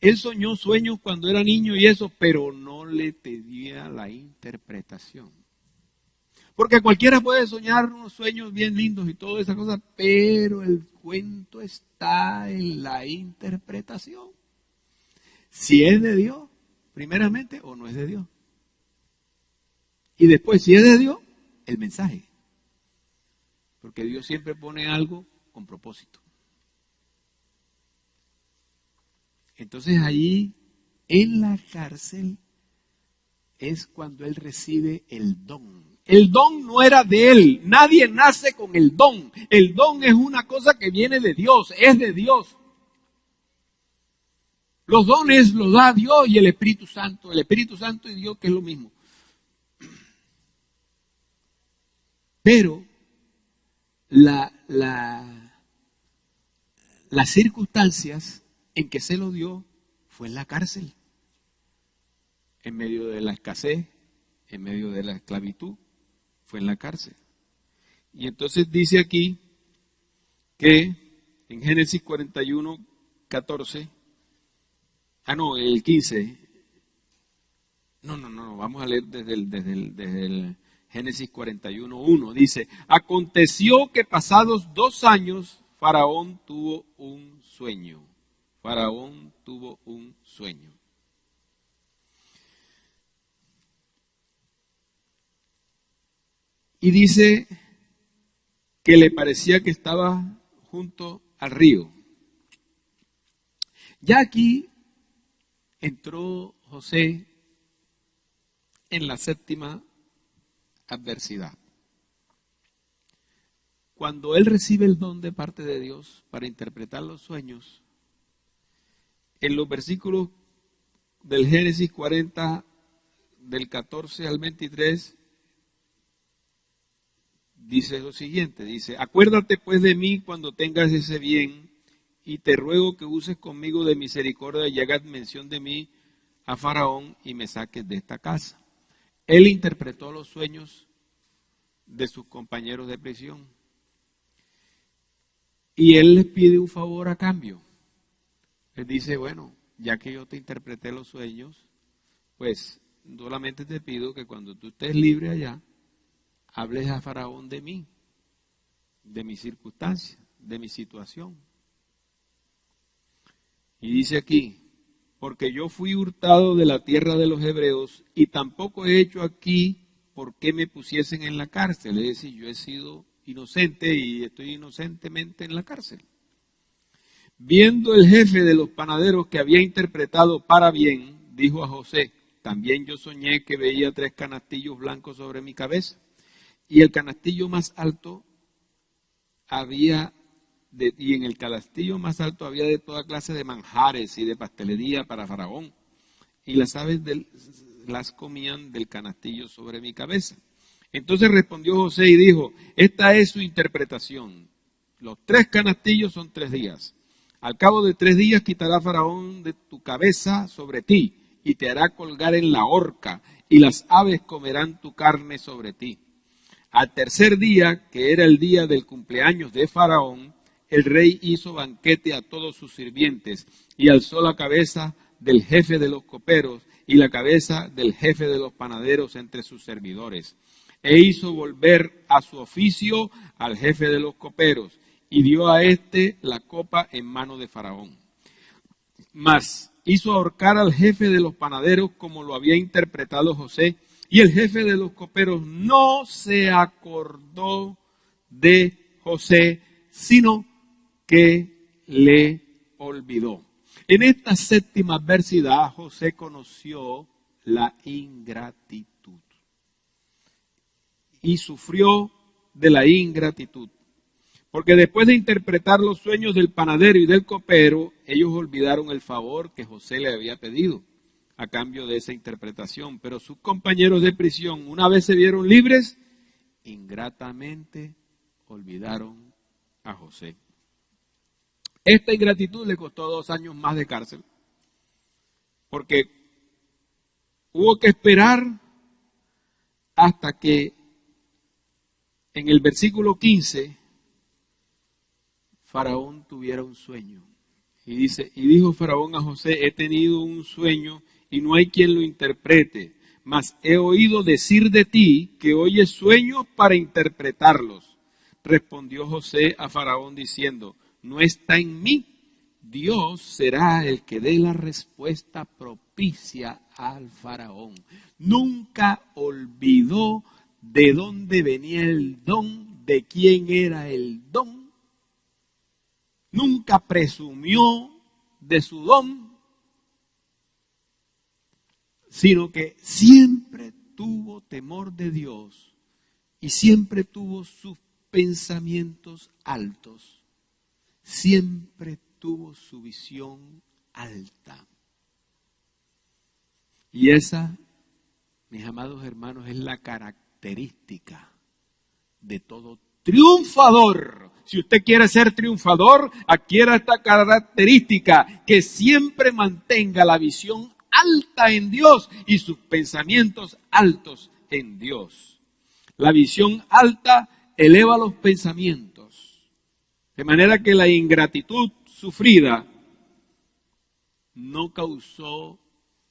Él soñó sueños cuando era niño y eso, pero no le tenía la interpretación. Porque cualquiera puede soñar unos sueños bien lindos y toda esa cosa, pero el cuento está en la interpretación. Si es de Dios, primeramente, o no es de Dios. Y después, si es de Dios, el mensaje. Porque Dios siempre pone algo con propósito. Entonces allí, en la cárcel, es cuando él recibe el don. El don no era de él, nadie nace con el don. El don es una cosa que viene de Dios, es de Dios. Los dones los da Dios y el Espíritu Santo y Dios, que es lo mismo. Pero las circunstancias en que se lo dio fue en la cárcel, en medio de la escasez, en medio de la esclavitud, fue en la cárcel. Y entonces dice aquí que en Génesis 41, 14, el 15, vamos a leer desde el Génesis 41, 1, dice, aconteció que pasados 2 años, Faraón tuvo un sueño. Faraón tuvo un sueño. Y dice que le parecía que estaba junto al río. Ya aquí entró José en la 7ª adversidad. Cuando él recibe el don de parte de Dios para interpretar los sueños, en los versículos del Génesis 40, del 14 al 23, dice lo siguiente, dice, acuérdate pues de mí cuando tengas ese bien, y te ruego que uses conmigo de misericordia y hagas mención de mí a Faraón y me saques de esta casa. Él interpretó los sueños de sus compañeros de prisión. Y él les pide un favor a cambio. Él dice, bueno, ya que yo te interpreté los sueños, pues solamente te pido que cuando tú estés libre allá, hables a Faraón de mí, de mi circunstancia, de mi situación. Y dice aquí, porque yo fui hurtado de la tierra de los hebreos y tampoco he hecho aquí por qué me pusiesen en la cárcel. Es decir, yo he sido inocente y estoy inocentemente en la cárcel. Viendo el jefe de los panaderos que había interpretado para bien, dijo a José, también yo soñé que veía 3 canastillos blancos sobre mi cabeza, y el canastillo más alto y en el canastillo más alto había de toda clase de manjares y de pastelería para Faraón, y las aves las comían del canastillo sobre mi cabeza. Entonces respondió José y dijo, esta es su interpretación. Los 3 canastillos son 3 días. Al cabo de 3 días quitará Faraón de tu cabeza sobre ti y te hará colgar en la horca y las aves comerán tu carne sobre ti. Al tercer día, que era el día del cumpleaños de Faraón, el rey hizo banquete a todos sus sirvientes y alzó la cabeza del jefe de los coperos y la cabeza del jefe de los panaderos entre sus servidores. E hizo volver a su oficio al jefe de los coperos y dio a éste la copa en mano de Faraón. Mas hizo ahorcar al jefe de los panaderos como lo había interpretado José, y el jefe de los coperos no se acordó de José, sino que le olvidó. En esta 7ª adversidad, José conoció la ingratitud y sufrió de la ingratitud. Porque después de interpretar los sueños del panadero y del copero, ellos olvidaron el favor que José le había pedido a cambio de esa interpretación. Pero sus compañeros de prisión, una vez se vieron libres, ingratamente olvidaron a José. Esta ingratitud le costó 2 años más de cárcel, porque hubo que esperar hasta que en el versículo 15 Faraón tuviera un sueño. Y dice, y dijo Faraón a José, he tenido un sueño y no hay quien lo interprete, mas he oído decir de ti que oyes sueños para interpretarlos. Respondió José a Faraón diciendo, no está en mí, Dios será el que dé la respuesta propicia al Faraón. Nunca olvidó de dónde venía el don, de quién era el don. Nunca presumió de su don, sino que siempre tuvo temor de Dios y siempre tuvo sus pensamientos altos. Siempre tuvo su visión alta. Y esa, mis amados hermanos, es la característica de todo triunfador. Si usted quiere ser triunfador, adquiera esta característica, que siempre mantenga la visión alta en Dios y sus pensamientos altos en Dios. La visión alta eleva los pensamientos. De manera que la ingratitud sufrida no causó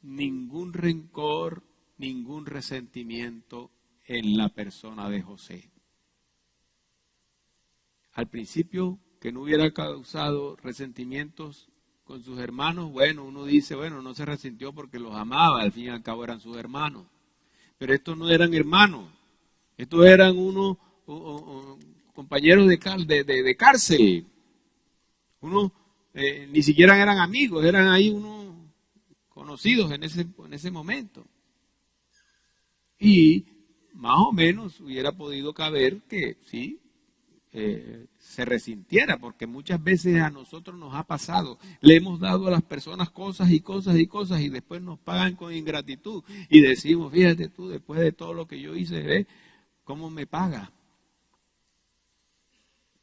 ningún rencor, ningún resentimiento en la persona de José. Al principio, que no hubiera causado resentimientos con sus hermanos, bueno, uno dice, bueno, no se resintió porque los amaba, al fin y al cabo eran sus hermanos. Pero estos no eran hermanos, estos eran unos compañeros de cárcel. Unos ni siquiera eran amigos, eran ahí unos conocidos en ese momento. Y más o menos hubiera podido caber que sí, se resintiera, porque muchas veces a nosotros nos ha pasado, le hemos dado a las personas cosas y cosas y cosas y después nos pagan con ingratitud y decimos, fíjate tú, después de todo lo que yo hice, ¿cómo me paga?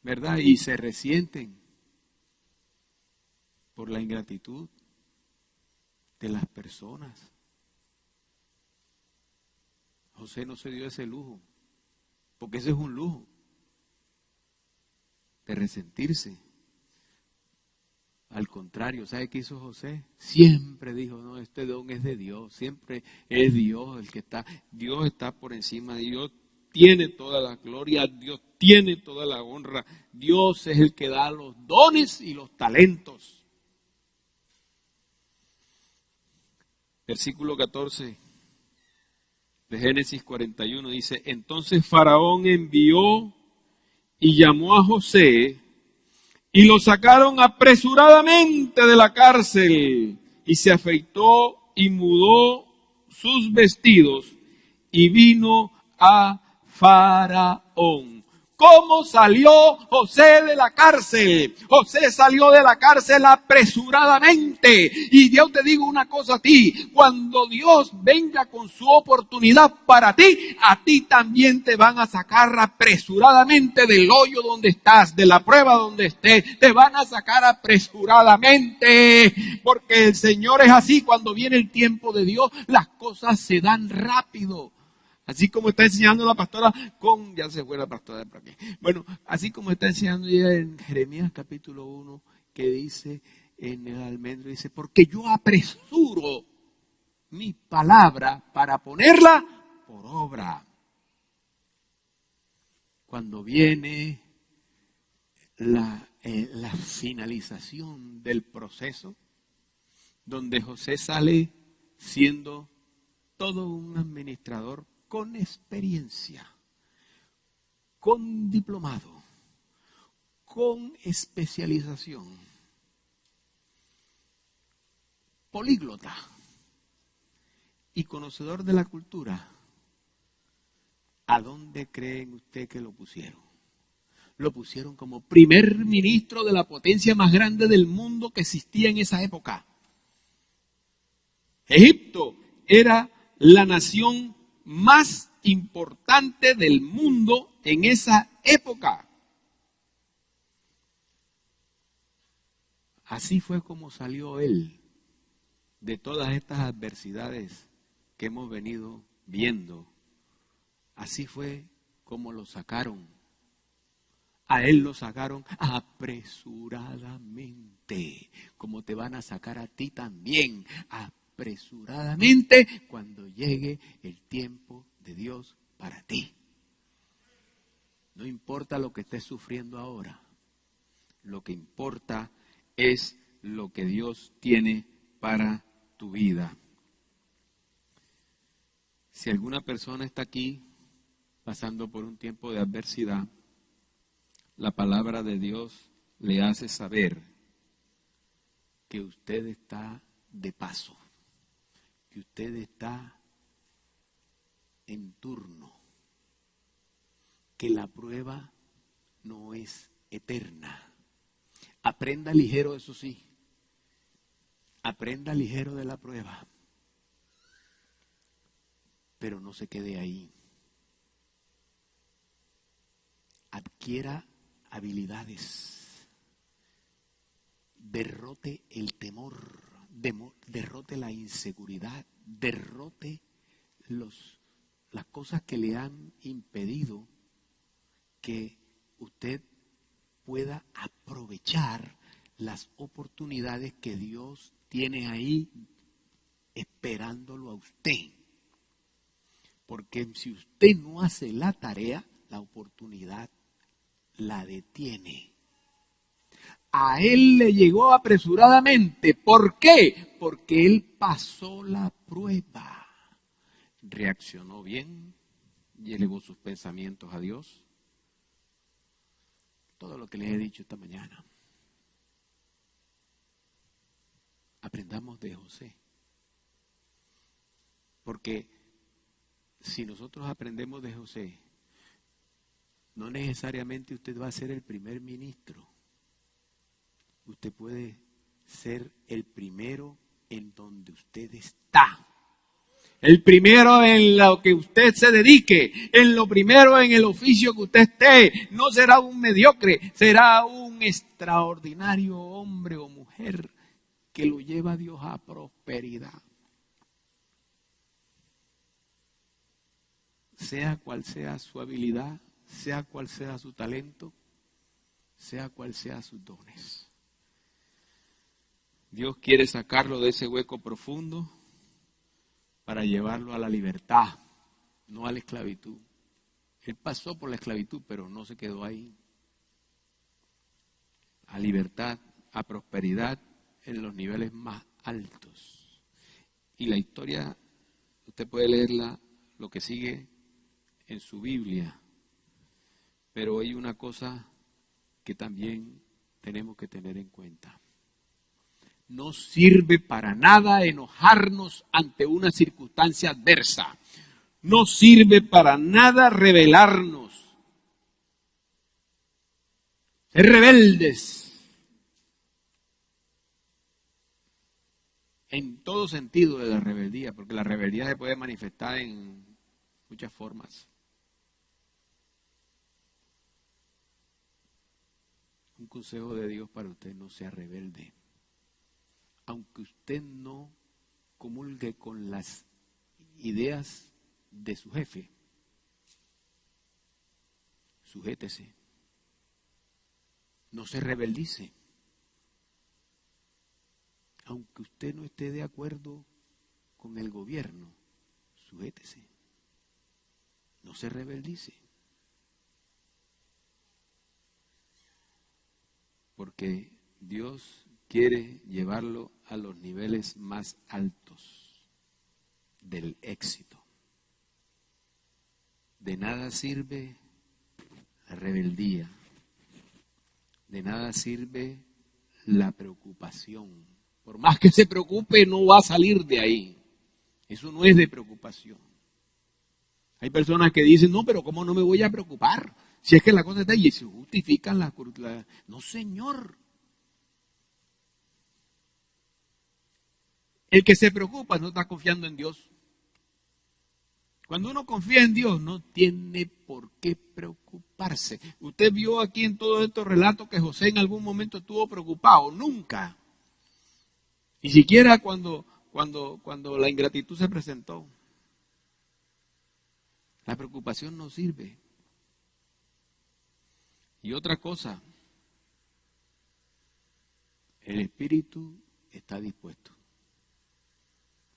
¿Verdad? Y se resienten por la ingratitud de las personas. José no se dio ese lujo, porque ese es un lujo, de resentirse. Al contrario, ¿sabe qué hizo José? Siempre dijo, no, este don es de Dios, siempre es Dios el que está, Dios está por encima, Dios tiene toda la gloria, Dios tiene toda la honra, Dios es el que da los dones y los talentos. Versículo 14 de Génesis 41 dice, entonces Faraón envió y llamó a José y lo sacaron apresuradamente de la cárcel y se afeitó y mudó sus vestidos y vino a Faraón. ¿Cómo salió José de la cárcel? José salió de la cárcel apresuradamente. Y yo te digo una cosa a ti, cuando Dios venga con su oportunidad para ti, a ti también te van a sacar apresuradamente del hoyo donde estás, de la prueba donde estés, te van a sacar apresuradamente. Porque el Señor es así, cuando viene el tiempo de Dios, las cosas se dan rápido. Así como está enseñando la pastora ya se fue la pastora por aquí. Bueno, así como está enseñando ella en Jeremías capítulo 1, que dice en el almendro, dice, porque yo apresuro mi palabra para ponerla por obra. Cuando viene la finalización del proceso, donde José sale siendo todo un administrador con experiencia, con diplomado, con especialización, políglota y conocedor de la cultura. ¿A dónde creen usted que lo pusieron? Lo pusieron como primer ministro de la potencia más grande del mundo que existía en esa época. Egipto era la nación más importante del mundo en esa época. Así fue como salió él de todas estas adversidades que hemos venido viendo. Así fue como lo sacaron. A él lo sacaron apresuradamente, como te van a sacar a ti también apresuradamente cuando llegue el tiempo de Dios para ti. No importa lo que estés sufriendo ahora, lo que importa es lo que Dios tiene para tu vida. Si alguna persona está aquí pasando por un tiempo de adversidad, la palabra de Dios le hace saber que usted está de paso, que usted está en turno, que la prueba no es eterna. Aprenda ligero, eso sí, aprenda ligero de la prueba, pero no se quede ahí. Adquiera habilidades, derrote el temor, derrote la inseguridad, derrote las cosas que le han impedido que usted pueda aprovechar las oportunidades que Dios tiene ahí esperándolo a usted. Porque si usted no hace la tarea, la oportunidad la detiene. A él le llegó apresuradamente. ¿Por qué? Porque él pasó la prueba. Reaccionó bien y elevó sus pensamientos a Dios. Todo lo que les he dicho esta mañana. Aprendamos de José. Porque si nosotros aprendemos de José, no necesariamente usted va a ser el primer ministro. Usted puede ser el primero en donde usted está. El primero en lo que usted se dedique, en lo primero en el oficio que usted esté. No será un mediocre, será un extraordinario hombre o mujer que lo lleva a Dios a prosperidad. Sea cual sea su habilidad, sea cual sea su talento, sea cual sea sus dones. Dios quiere sacarlo de ese hueco profundo para llevarlo a la libertad, no a la esclavitud. Él pasó por la esclavitud, pero no se quedó ahí. A libertad, a prosperidad en los niveles más altos. Y la historia, usted puede leerla, lo que sigue en su Biblia. Pero hay una cosa que también tenemos que tener en cuenta. No sirve para nada enojarnos ante una circunstancia adversa. No sirve para nada rebelarnos. Ser rebeldes. En todo sentido de la rebeldía, porque la rebeldía se puede manifestar en muchas formas. Un consejo de Dios para usted: no sea rebelde. Aunque usted no comulgue con las ideas de su jefe, sujétese. No se rebeldice. Aunque usted no esté de acuerdo con el gobierno, sujétese. No se rebeldice. Porque Dios quiere llevarlo a los niveles más altos del éxito. De nada sirve la rebeldía. De nada sirve la preocupación. Por más que se preocupe, no va a salir de ahí. Eso no es de preocupación. Hay personas que dicen, no, pero ¿cómo no me voy a preocupar? Si es que la cosa está ahí y se justifican la... No, señor. El que se preocupa no está confiando en Dios. Cuando uno confía en Dios, no tiene por qué preocuparse. Usted vio aquí en todos estos relatos que José en algún momento estuvo preocupado. Nunca. Ni siquiera cuando la ingratitud se presentó. La preocupación no sirve. Y otra cosa, el espíritu está dispuesto.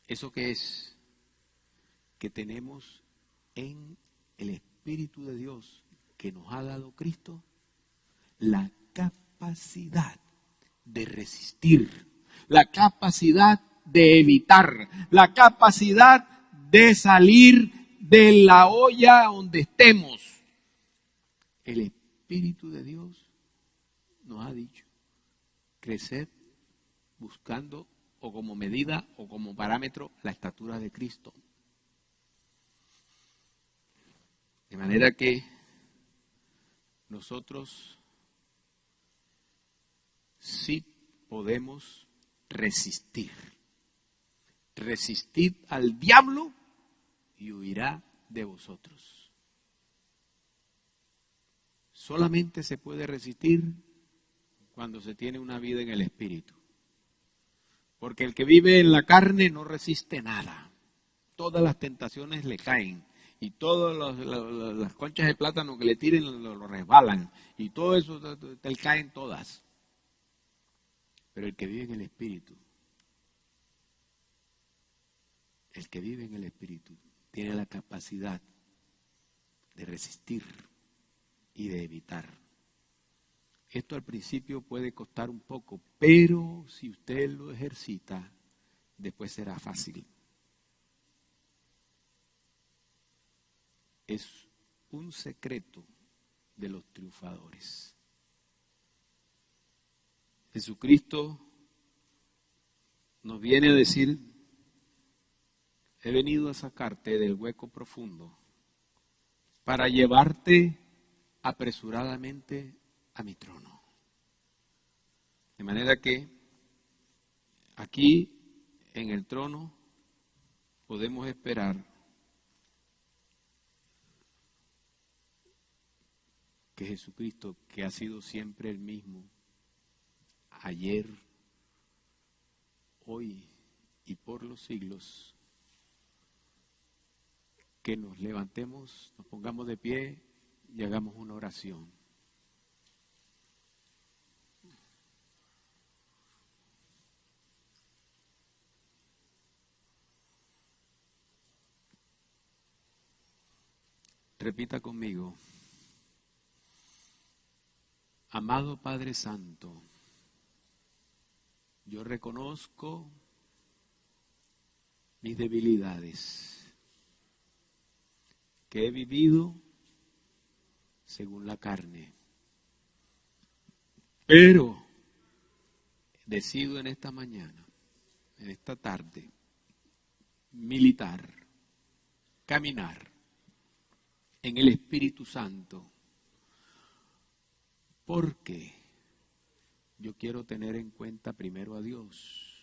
¿Eso qué es? Que tenemos en el Espíritu de Dios que nos ha dado Cristo la capacidad de resistir, la capacidad de evitar, la capacidad de salir de la olla donde estemos. El Espíritu de Dios nos ha dicho: crecer buscando o como medida o como parámetro la estatura de Cristo. De manera que nosotros sí podemos resistir. Resistid al diablo y huirá de vosotros. Solamente se puede resistir cuando se tiene una vida en el Espíritu. Porque el que vive en la carne no resiste nada. Todas las tentaciones le caen. Y todas las conchas de plátano que le tiren lo resbalan. Y todo eso te caen todas. Pero el que vive en el Espíritu, tiene la capacidad de resistir y de evitar. Esto al principio puede costar un poco, pero si usted lo ejercita, después será fácil. Es un secreto de los triunfadores. Jesucristo nos viene a decir: he venido a sacarte del hueco profundo para llevarte apresuradamente a mi trono. De manera que aquí en el trono podemos esperar que Jesucristo, que ha sido siempre el mismo, ayer, hoy y por los siglos, que nos levantemos, nos pongamos de pie y hagamos una oración. Repita conmigo: amado Padre Santo, yo reconozco mis debilidades, que he vivido según la carne. Pero decido en esta mañana, en esta tarde, militar, caminar en el Espíritu Santo, porque yo quiero tener en cuenta primero a Dios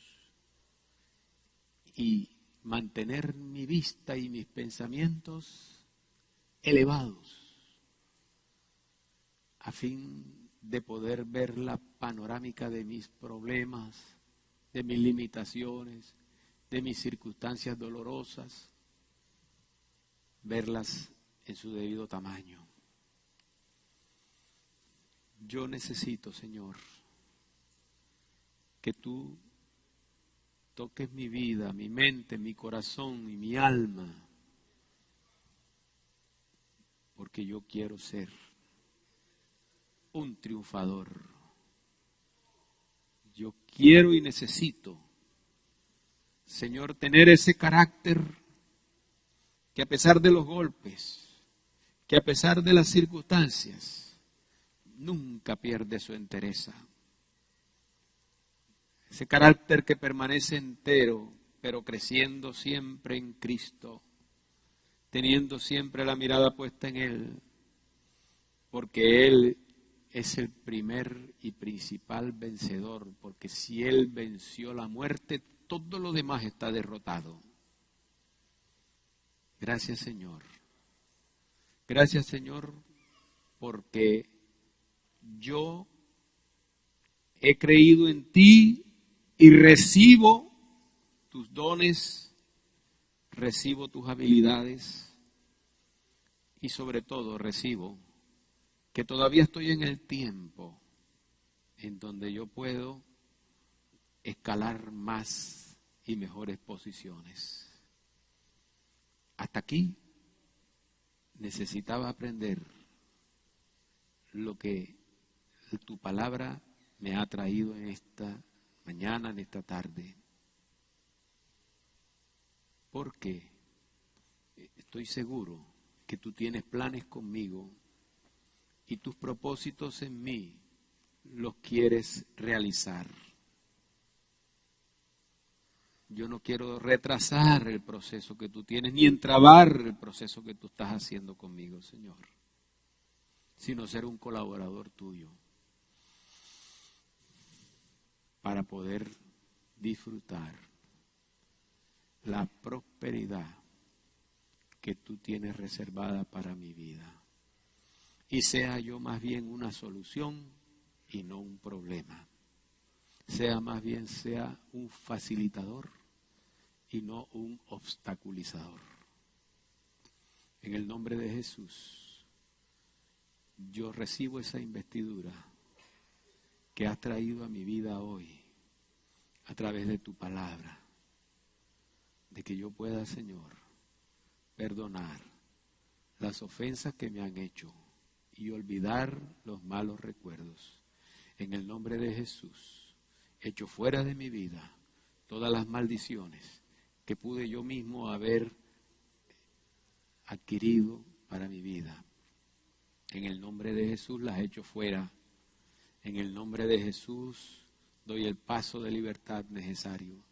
y mantener mi vista y mis pensamientos elevados a fin de poder ver la panorámica de mis problemas, de mis limitaciones, de mis circunstancias dolorosas, verlas en su debido tamaño. Yo necesito, Señor, que tú toques mi vida, mi mente, mi corazón y mi alma, porque yo quiero ser un triunfador. Yo quiero y necesito, Señor, tener ese carácter que a pesar de los golpes, que a pesar de las circunstancias, nunca pierde su entereza. Ese carácter que permanece entero, pero creciendo siempre en Cristo, teniendo siempre la mirada puesta en Él, porque Él es el primer y principal vencedor, porque si Él venció la muerte, todo lo demás está derrotado. Gracias, Señor. Gracias, Señor, porque yo he creído en ti y recibo tus dones, recibo tus habilidades y sobre todo recibo que todavía estoy en el tiempo en donde yo puedo escalar más y mejores posiciones. Hasta aquí necesitaba aprender lo que tu palabra me ha traído en esta mañana, en esta tarde. Porque estoy seguro que tú tienes planes conmigo y tus propósitos en mí los quieres realizar. Yo no quiero retrasar el proceso que tú tienes, ni entrabar el proceso que tú estás haciendo conmigo, Señor, sino ser un colaborador tuyo para poder disfrutar la prosperidad que tú tienes reservada para mi vida. Y sea yo más bien una solución y no un problema. Sea más bien un facilitador y no un obstaculizador. En el nombre de Jesús, yo recibo esa investidura que has traído a mi vida hoy a través de tu palabra, de que yo pueda, Señor, perdonar las ofensas que me han hecho y olvidar los malos recuerdos. En el nombre de Jesús, echo fuera de mi vida todas las maldiciones que pude yo mismo haber adquirido para mi vida. En el nombre de Jesús las echo fuera. En el nombre de Jesús doy el paso de libertad necesario.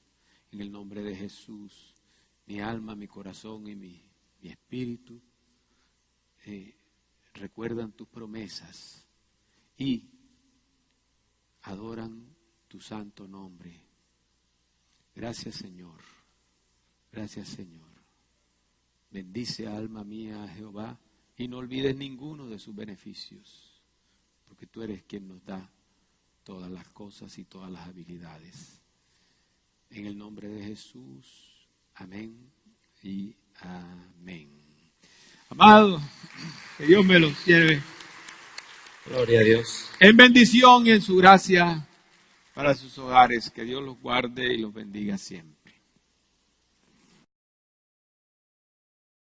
En el nombre de Jesús, mi alma, mi corazón y mi espíritu recuerdan tus promesas y adoran tu santo nombre. Gracias, Señor. Gracias, Señor. Bendice, alma mía, a Jehová, y no olvides ninguno de sus beneficios, porque tú eres quien nos da todas las cosas y todas las habilidades. En el nombre de Jesús, amén y amén. Amado, que Dios me los lleve. Gloria a Dios. En bendición y en su gracia para sus hogares. Que Dios los guarde y los bendiga siempre.